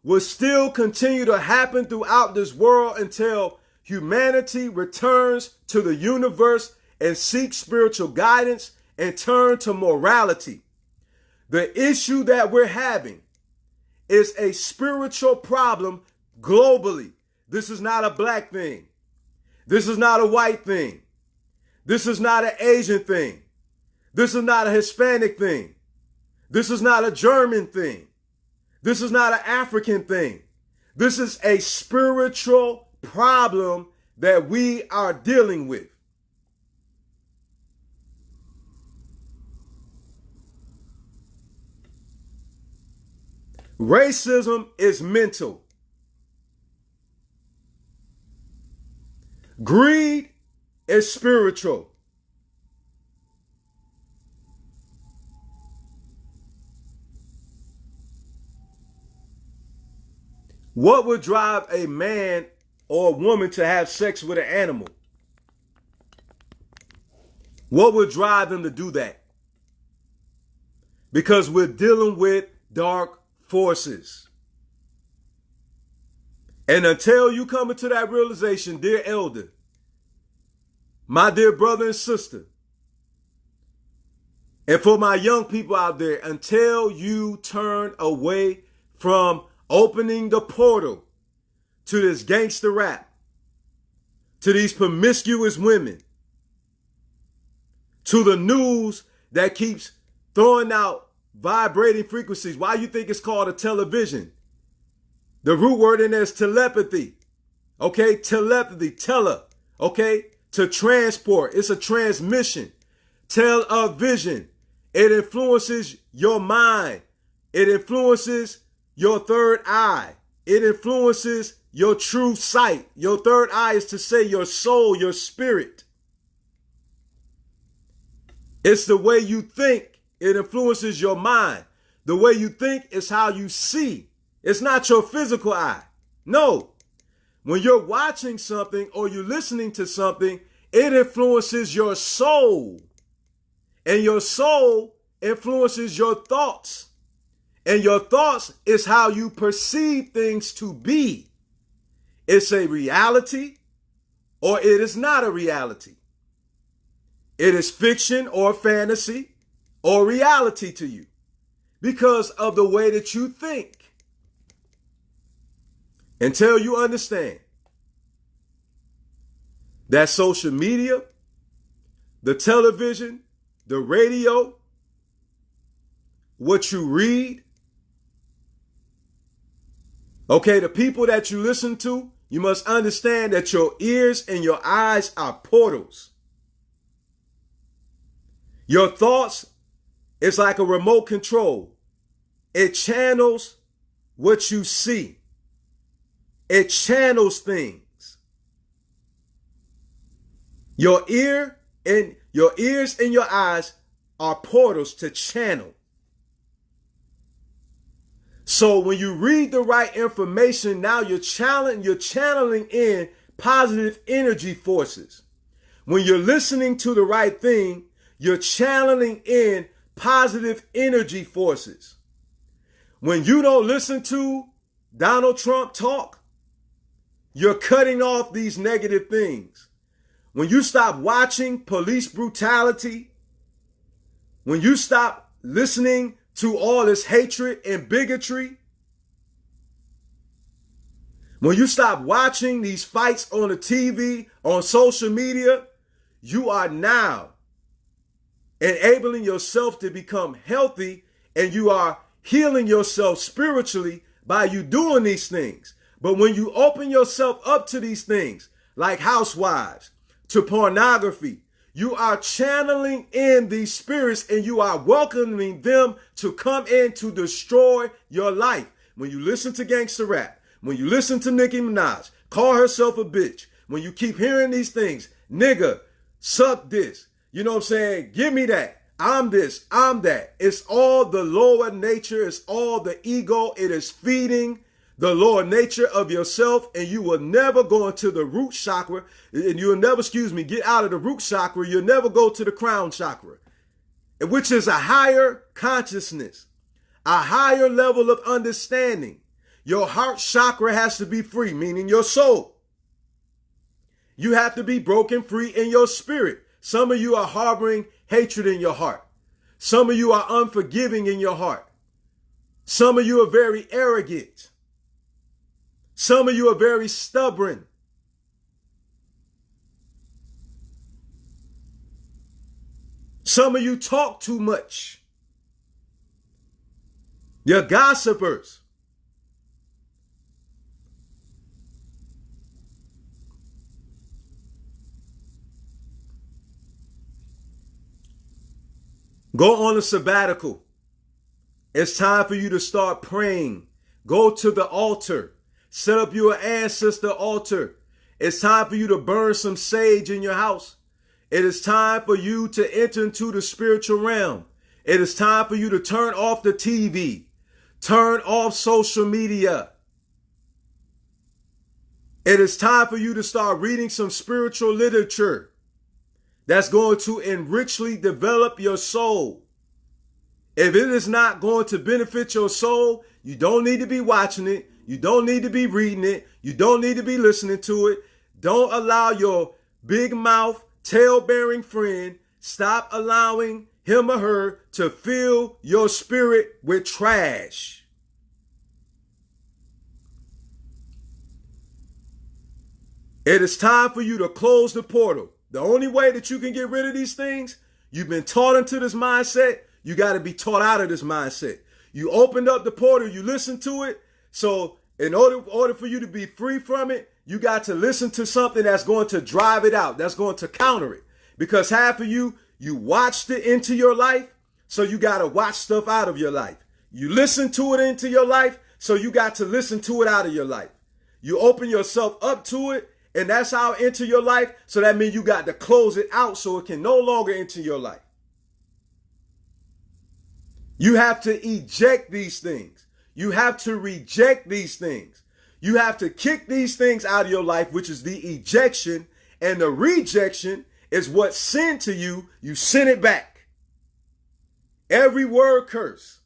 A: will still continue to happen throughout this world until humanity returns to the universe and seeks spiritual guidance and turn to morality. The issue that we're having is a spiritual problem globally. This is not a black thing. This is not a white thing. This is not an Asian thing. This is not a Hispanic thing. This is not a German thing. This is not an African thing. This is a spiritual problem that we are dealing with. Racism is mental. Greed is spiritual. What would drive a man or a woman to have sex with an animal? What would drive them to do that? Because we're dealing with dark forces. And until you come into that realization, dear elder, my dear brother and sister, and for my young people out there, until you turn away from opening the portal to this gangster rap, to these promiscuous women, to the news that keeps throwing out vibrating frequencies. Why you think it's called a television? The root word in there is telepathy. Okay, telepathy, tele, okay, to transport. It's a transmission. Television. It influences your mind. It influences your third eye. It influences your true sight. Your third eye is to say your soul, your spirit. It's the way you think It influences your mind. The way you think is how you see. It's not your physical eye. No. When you're watching something or you're listening to something, it influences your soul. And your soul influences your thoughts. And your thoughts is how you perceive things to be. It's a reality or it is not a reality. It is fiction or fantasy or reality to you because of the way that you think. Until you understand that social media, the television, the radio, what you read, okay, the people that you listen to, you must understand that your ears and your eyes are portals. Your thoughts is like a remote control. It channels what you see. It channels things. Your ears and your eyes are portals to channel. So when you read the right information, now you're channeling in positive energy forces. When you're listening to the right thing, you're channeling in positive energy forces. When you don't listen to Donald Trump talk, you're cutting off these negative things. When you stop watching police brutality, when you stop listening to all this hatred and bigotry, when you stop watching these fights on the TV, on social media, you are now enabling yourself to become healthy, and you are healing yourself spiritually by you doing these things. But when you open yourself up to these things, like housewives, to pornography, you are channeling in these spirits and you are welcoming them to come in to destroy your life. When you listen to gangster rap, when you listen to Nicki Minaj, call herself a bitch, when you keep hearing these things, nigga, suck this, you know what I'm saying? Give me that. I'm this, I'm that. It's all the lower nature. It's all the ego. It is feeding the lower nature of yourself, and you will never go into the root chakra, and you'll never, get out of the root chakra. You'll never go to the crown chakra, which is a higher consciousness, a higher level of understanding. Your heart chakra has to be free, meaning your soul. You have to be broken free in your spirit. Some of you are harboring hatred in your heart. Some of you are unforgiving in your heart. Some of you are very arrogant. Some of you are very stubborn. Some of you talk too much. You're gossipers. Go on a sabbatical. It's time for you to start praying. Go to the altar. Set up your ancestor altar. It's time for you to burn some sage in your house. It is time for you to enter into the spiritual realm. It is time for you to turn off the TV. Turn off social media. It is time for you to start reading some spiritual literature that's going to enrichly develop your soul. If it is not going to benefit your soul, you don't need to be watching it. You don't need to be reading it. You don't need to be listening to it. Don't allow your big mouth, tail-bearing friend, stop allowing him or her to fill your spirit with trash. It is time for you to close the portal. The only way that you can get rid of these things, you've been taught into this mindset, you got to be taught out of this mindset. You opened up the portal, you listened to it. So in order for you to be free from it, you got to listen to something that's going to drive it out, that's going to counter it. Because half of you watched it into your life, so you got to watch stuff out of your life. You listen to it into your life, so you got to listen to it out of your life. You open yourself up to it, and that's how it enter your life. So that means you got to close it out so it can no longer enter your life. You have to eject these things. You have to reject these things. You have to kick these things out of your life, which is the ejection, and the rejection is what's sent to you. You send it back. Every word curse.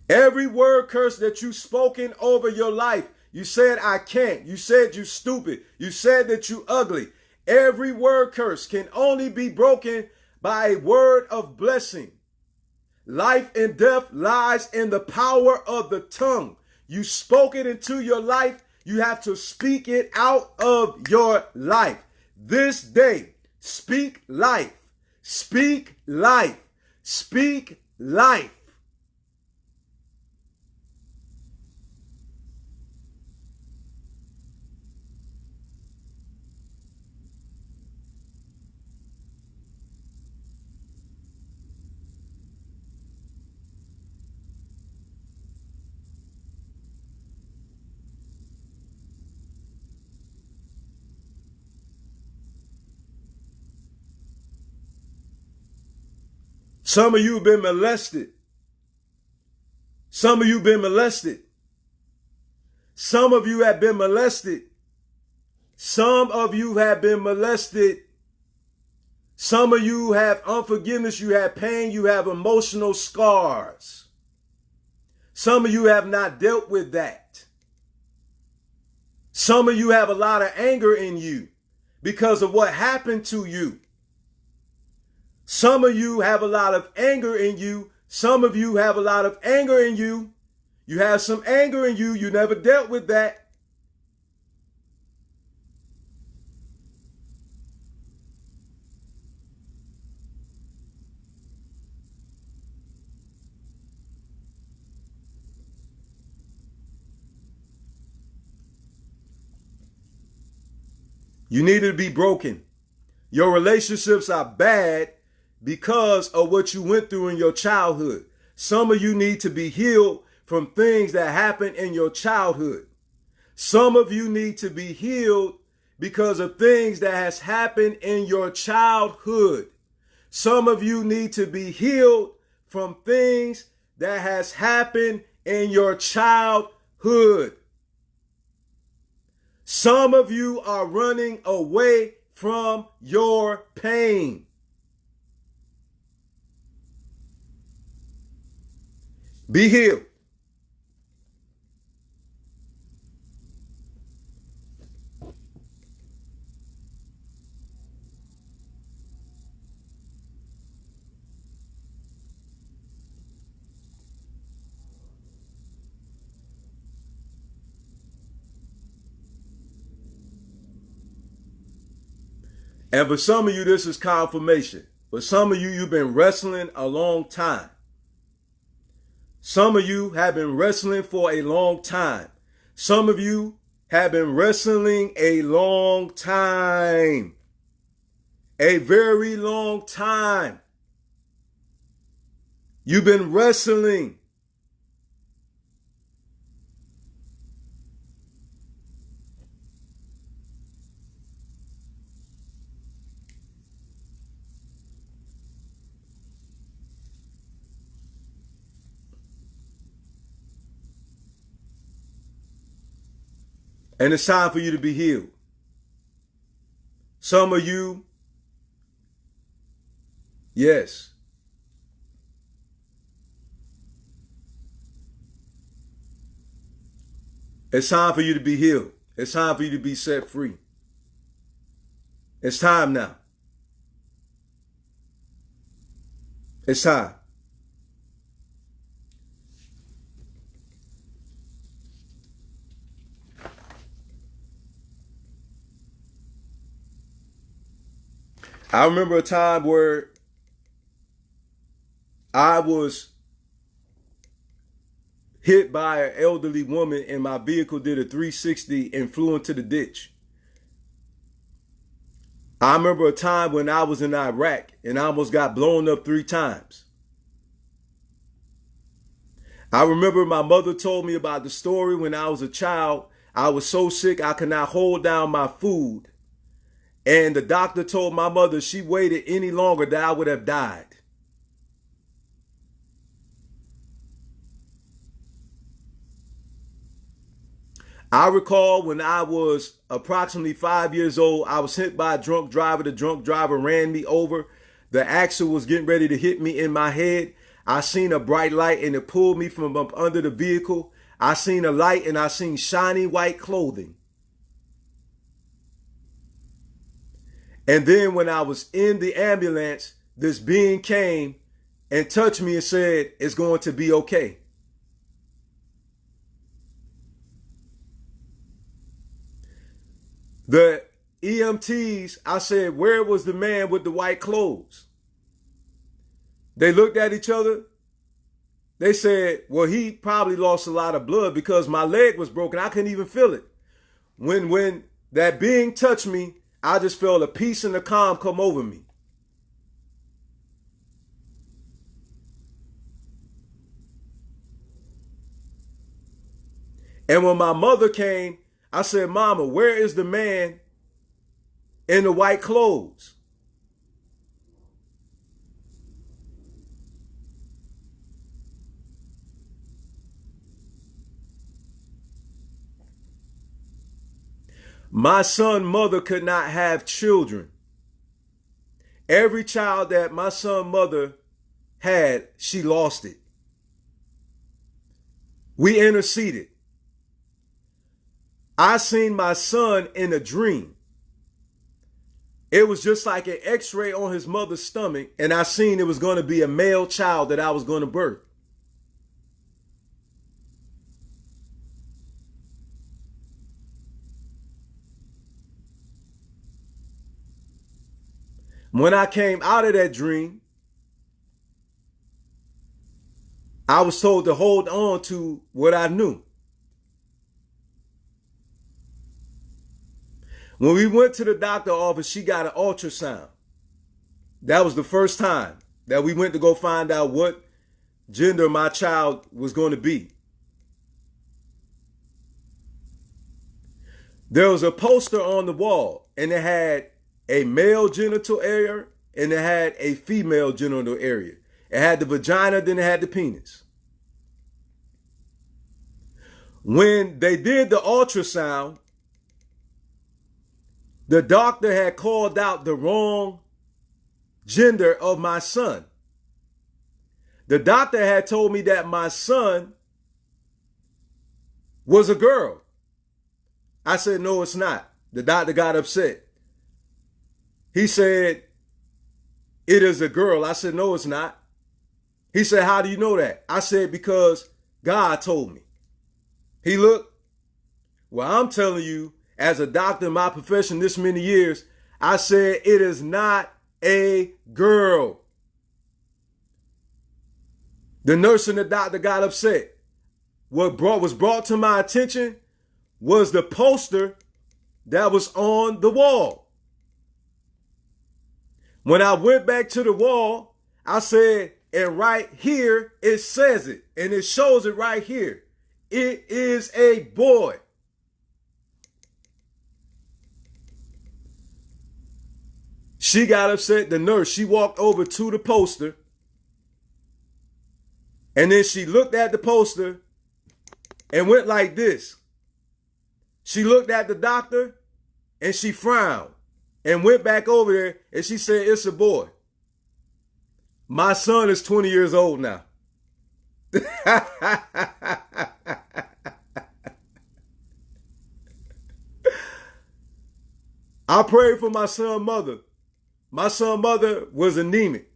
A: Every word curse that you've spoken over your life. You said, I can't. You said you stupid. You said that you ugly. Every word curse can only be broken by a word of blessing. Life and death lies in the power of the tongue. You spoke it into your life. You have to speak it out of your life. This day, speak life. Speak life. Speak life. Some of you have been molested. Some of you have been molested. Some of you have been molested. Some of you have been molested. Some of you have unforgiveness. You have pain. You have emotional scars. Some of you have not dealt with that. Some of you have a lot of anger in you because of what happened to you. Some of you have a lot of anger in you. Some of you have a lot of anger in you. You have some anger in you. You never dealt with that. You need to be broken. Your relationships are bad because of what you went through in your childhood. Some of you need to be healed from things that happened in your childhood. Some of you need to be healed because of things that has happened in your childhood. Some of you need to be healed from things that has happened in your childhood. Some of you are running away from your pain. Be healed. And for some of you, this is confirmation. For some of you, you've been wrestling a long time. Some of you have been wrestling for a long time. Some of you have been wrestling a long time. A very long time. You've been wrestling. And it's time for you to be healed. Some of you, yes. It's time for you to be healed. It's time for you to be set free. It's time now. It's time. I remember a time where I was hit by an elderly woman and my vehicle did a 360 and flew into the ditch. I remember a time when I was in Iraq and I almost got blown up 3 times. I remember my mother told me about the story when I was a child. I was so sick I could not hold down my food. And the doctor told my mother she waited any longer that I would have died. I recall when I was approximately 5 years old, I was hit by a drunk driver. The drunk driver ran me over. The axle was getting ready to hit me in my head. I seen a bright light and it pulled me from up under the vehicle. I seen a light and I seen shiny white clothing. And then when I was in the ambulance, this being came and touched me and said, it's going to be okay. The EMTs, I said, where was the man with the white clothes? They looked at each other. They said, well, he probably lost a lot of blood because my leg was broken. I couldn't even feel it. When that being touched me, I just felt a peace and a calm come over me. And when my mother came, I said, Mama, where is the man in the white clothes? My son's mother could not have children. Every child that my son's mother had, she lost it. We interceded. I seen my son in a dream. It was just like an x-ray on his mother's stomach, and I seen it was going to be a male child that I was going to birth. When I came out of that dream, I was told to hold on to what I knew. When we went to the doctor's office, she got an ultrasound. That was the first time that we went to go find out what gender my child was going to be. There was a poster on the wall, and it had a male genital area and it had a female genital area. It had the vagina, then it had the penis. When they did the ultrasound, the doctor had called out the wrong gender of my son. The doctor had told me that my son was a girl. I said, no, it's not. The doctor got upset. He said, it is a girl. I said, no, it's not. He said, how do you know that? I said, because God told me. He looked, well, I'm telling you, as a doctor in my profession this many years, I said, it is not a girl. The nurse and the doctor got upset. What was brought to my attention was the poster that was on the wall. When I went back to the wall, I said, and right here, it says it, and it shows it right here. It is a boy. She got upset, the nurse. She walked over to the poster, and then she looked at the poster and went like this. She looked at the doctor, and she frowned and went back over there, and she said, it's a boy. My son is 20 years old now. I prayed for my son's mother. My son's mother was anemic.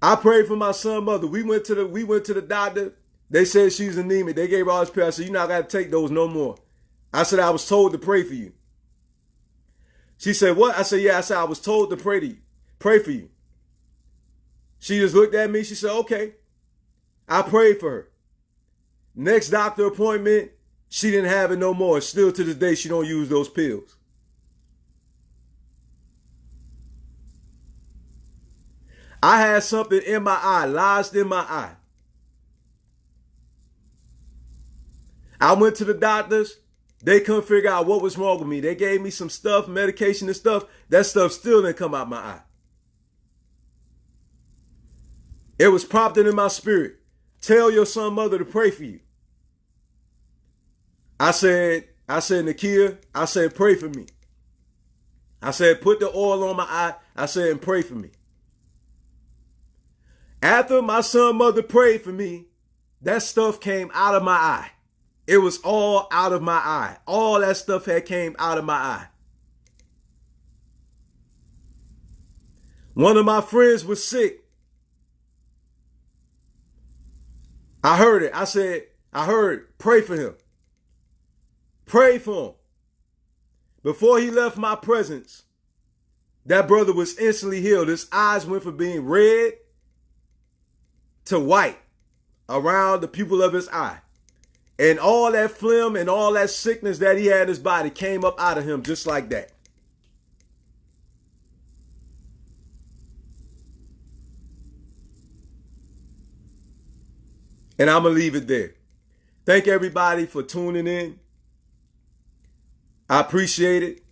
A: I prayed for my son's mother. We went to the doctor. They said she's anemic. They gave her all this pills. I said, you're not going to take those no more. I said, I was told to pray for you. She said, what? I said, yeah. I said, I was told to pray for you. She just looked at me. She said, okay. I prayed for her. Next doctor appointment, she didn't have it no more. Still to this day, she don't use those pills. I had something in my eye, lodged in my eye. I went to the doctors. They couldn't figure out what was wrong with me. They gave me some stuff, medication and stuff. That stuff still didn't come out my eye. It was prompted in my spirit. Tell your son's mother to pray for you. Nakia, I said, pray for me. I said, put the oil on my eye. I said, and pray for me. After my son mother prayed for me, that stuff came out of my eye. It was all out of my eye. All that stuff had came out of my eye. One of my friends was sick. I heard it. I said, I heard, pray for him. Pray for him. Before he left my presence, that brother was instantly healed. His eyes went from being red to white around the pupil of his eye. And all that phlegm and all that sickness that he had in his body came up out of him just like that. And I'm going to leave it there. Thank everybody for tuning in. I appreciate it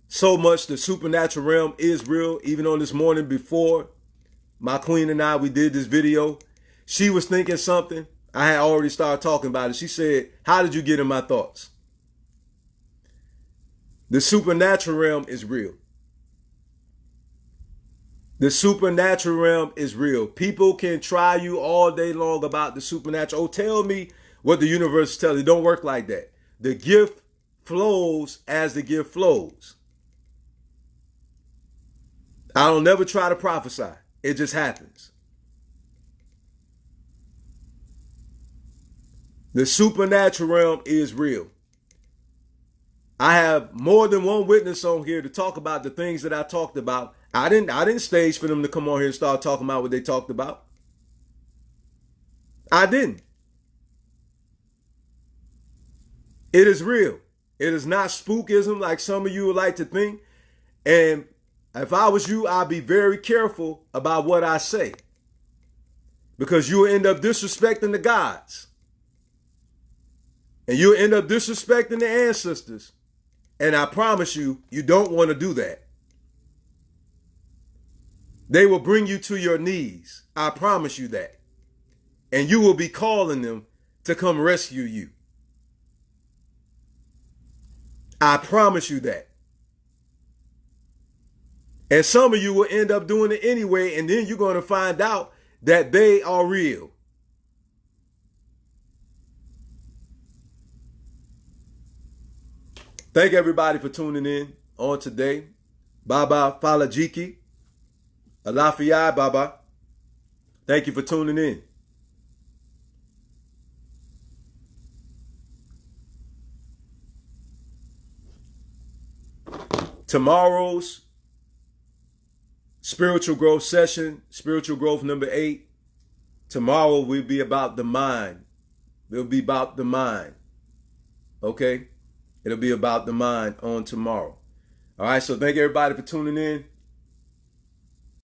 A: so much. The supernatural realm is real. Even on this morning before my queen and I, we did this video, she was thinking something. I had already started talking about it. She said, how did you get in my thoughts? The supernatural realm is real. The supernatural realm is real. People can try you all day long about the supernatural. Oh, tell me what the universe is telling you. It don't work like that. The gift flows as the gift flows. I don't never try to prophesy. It just happens. The supernatural realm is real. I have more than one witness on here to talk about the things that I talked about. I didn't stage for them to come on here and start talking about what they talked about. I didn't. It is real. It is not spookism like some of you would like to think. And if I was you, I'd be very careful about what I say, because you'll end up disrespecting the gods. And you'll end up disrespecting the ancestors. And I promise you, you don't want to do that. They will bring you to your knees. I promise you that. And you will be calling them to come rescue you. I promise you that. And some of you will end up doing it anyway, and then you're going to find out that they are real. Thank everybody for tuning in on today. Baba Falajiki. Alafiyai Baba. Thank you for tuning in. Tomorrow's spiritual growth session, spiritual growth number 8. Tomorrow will be about the mind. It'll be about the mind. Okay? It'll be about the mind on tomorrow. All right, so thank everybody for tuning in.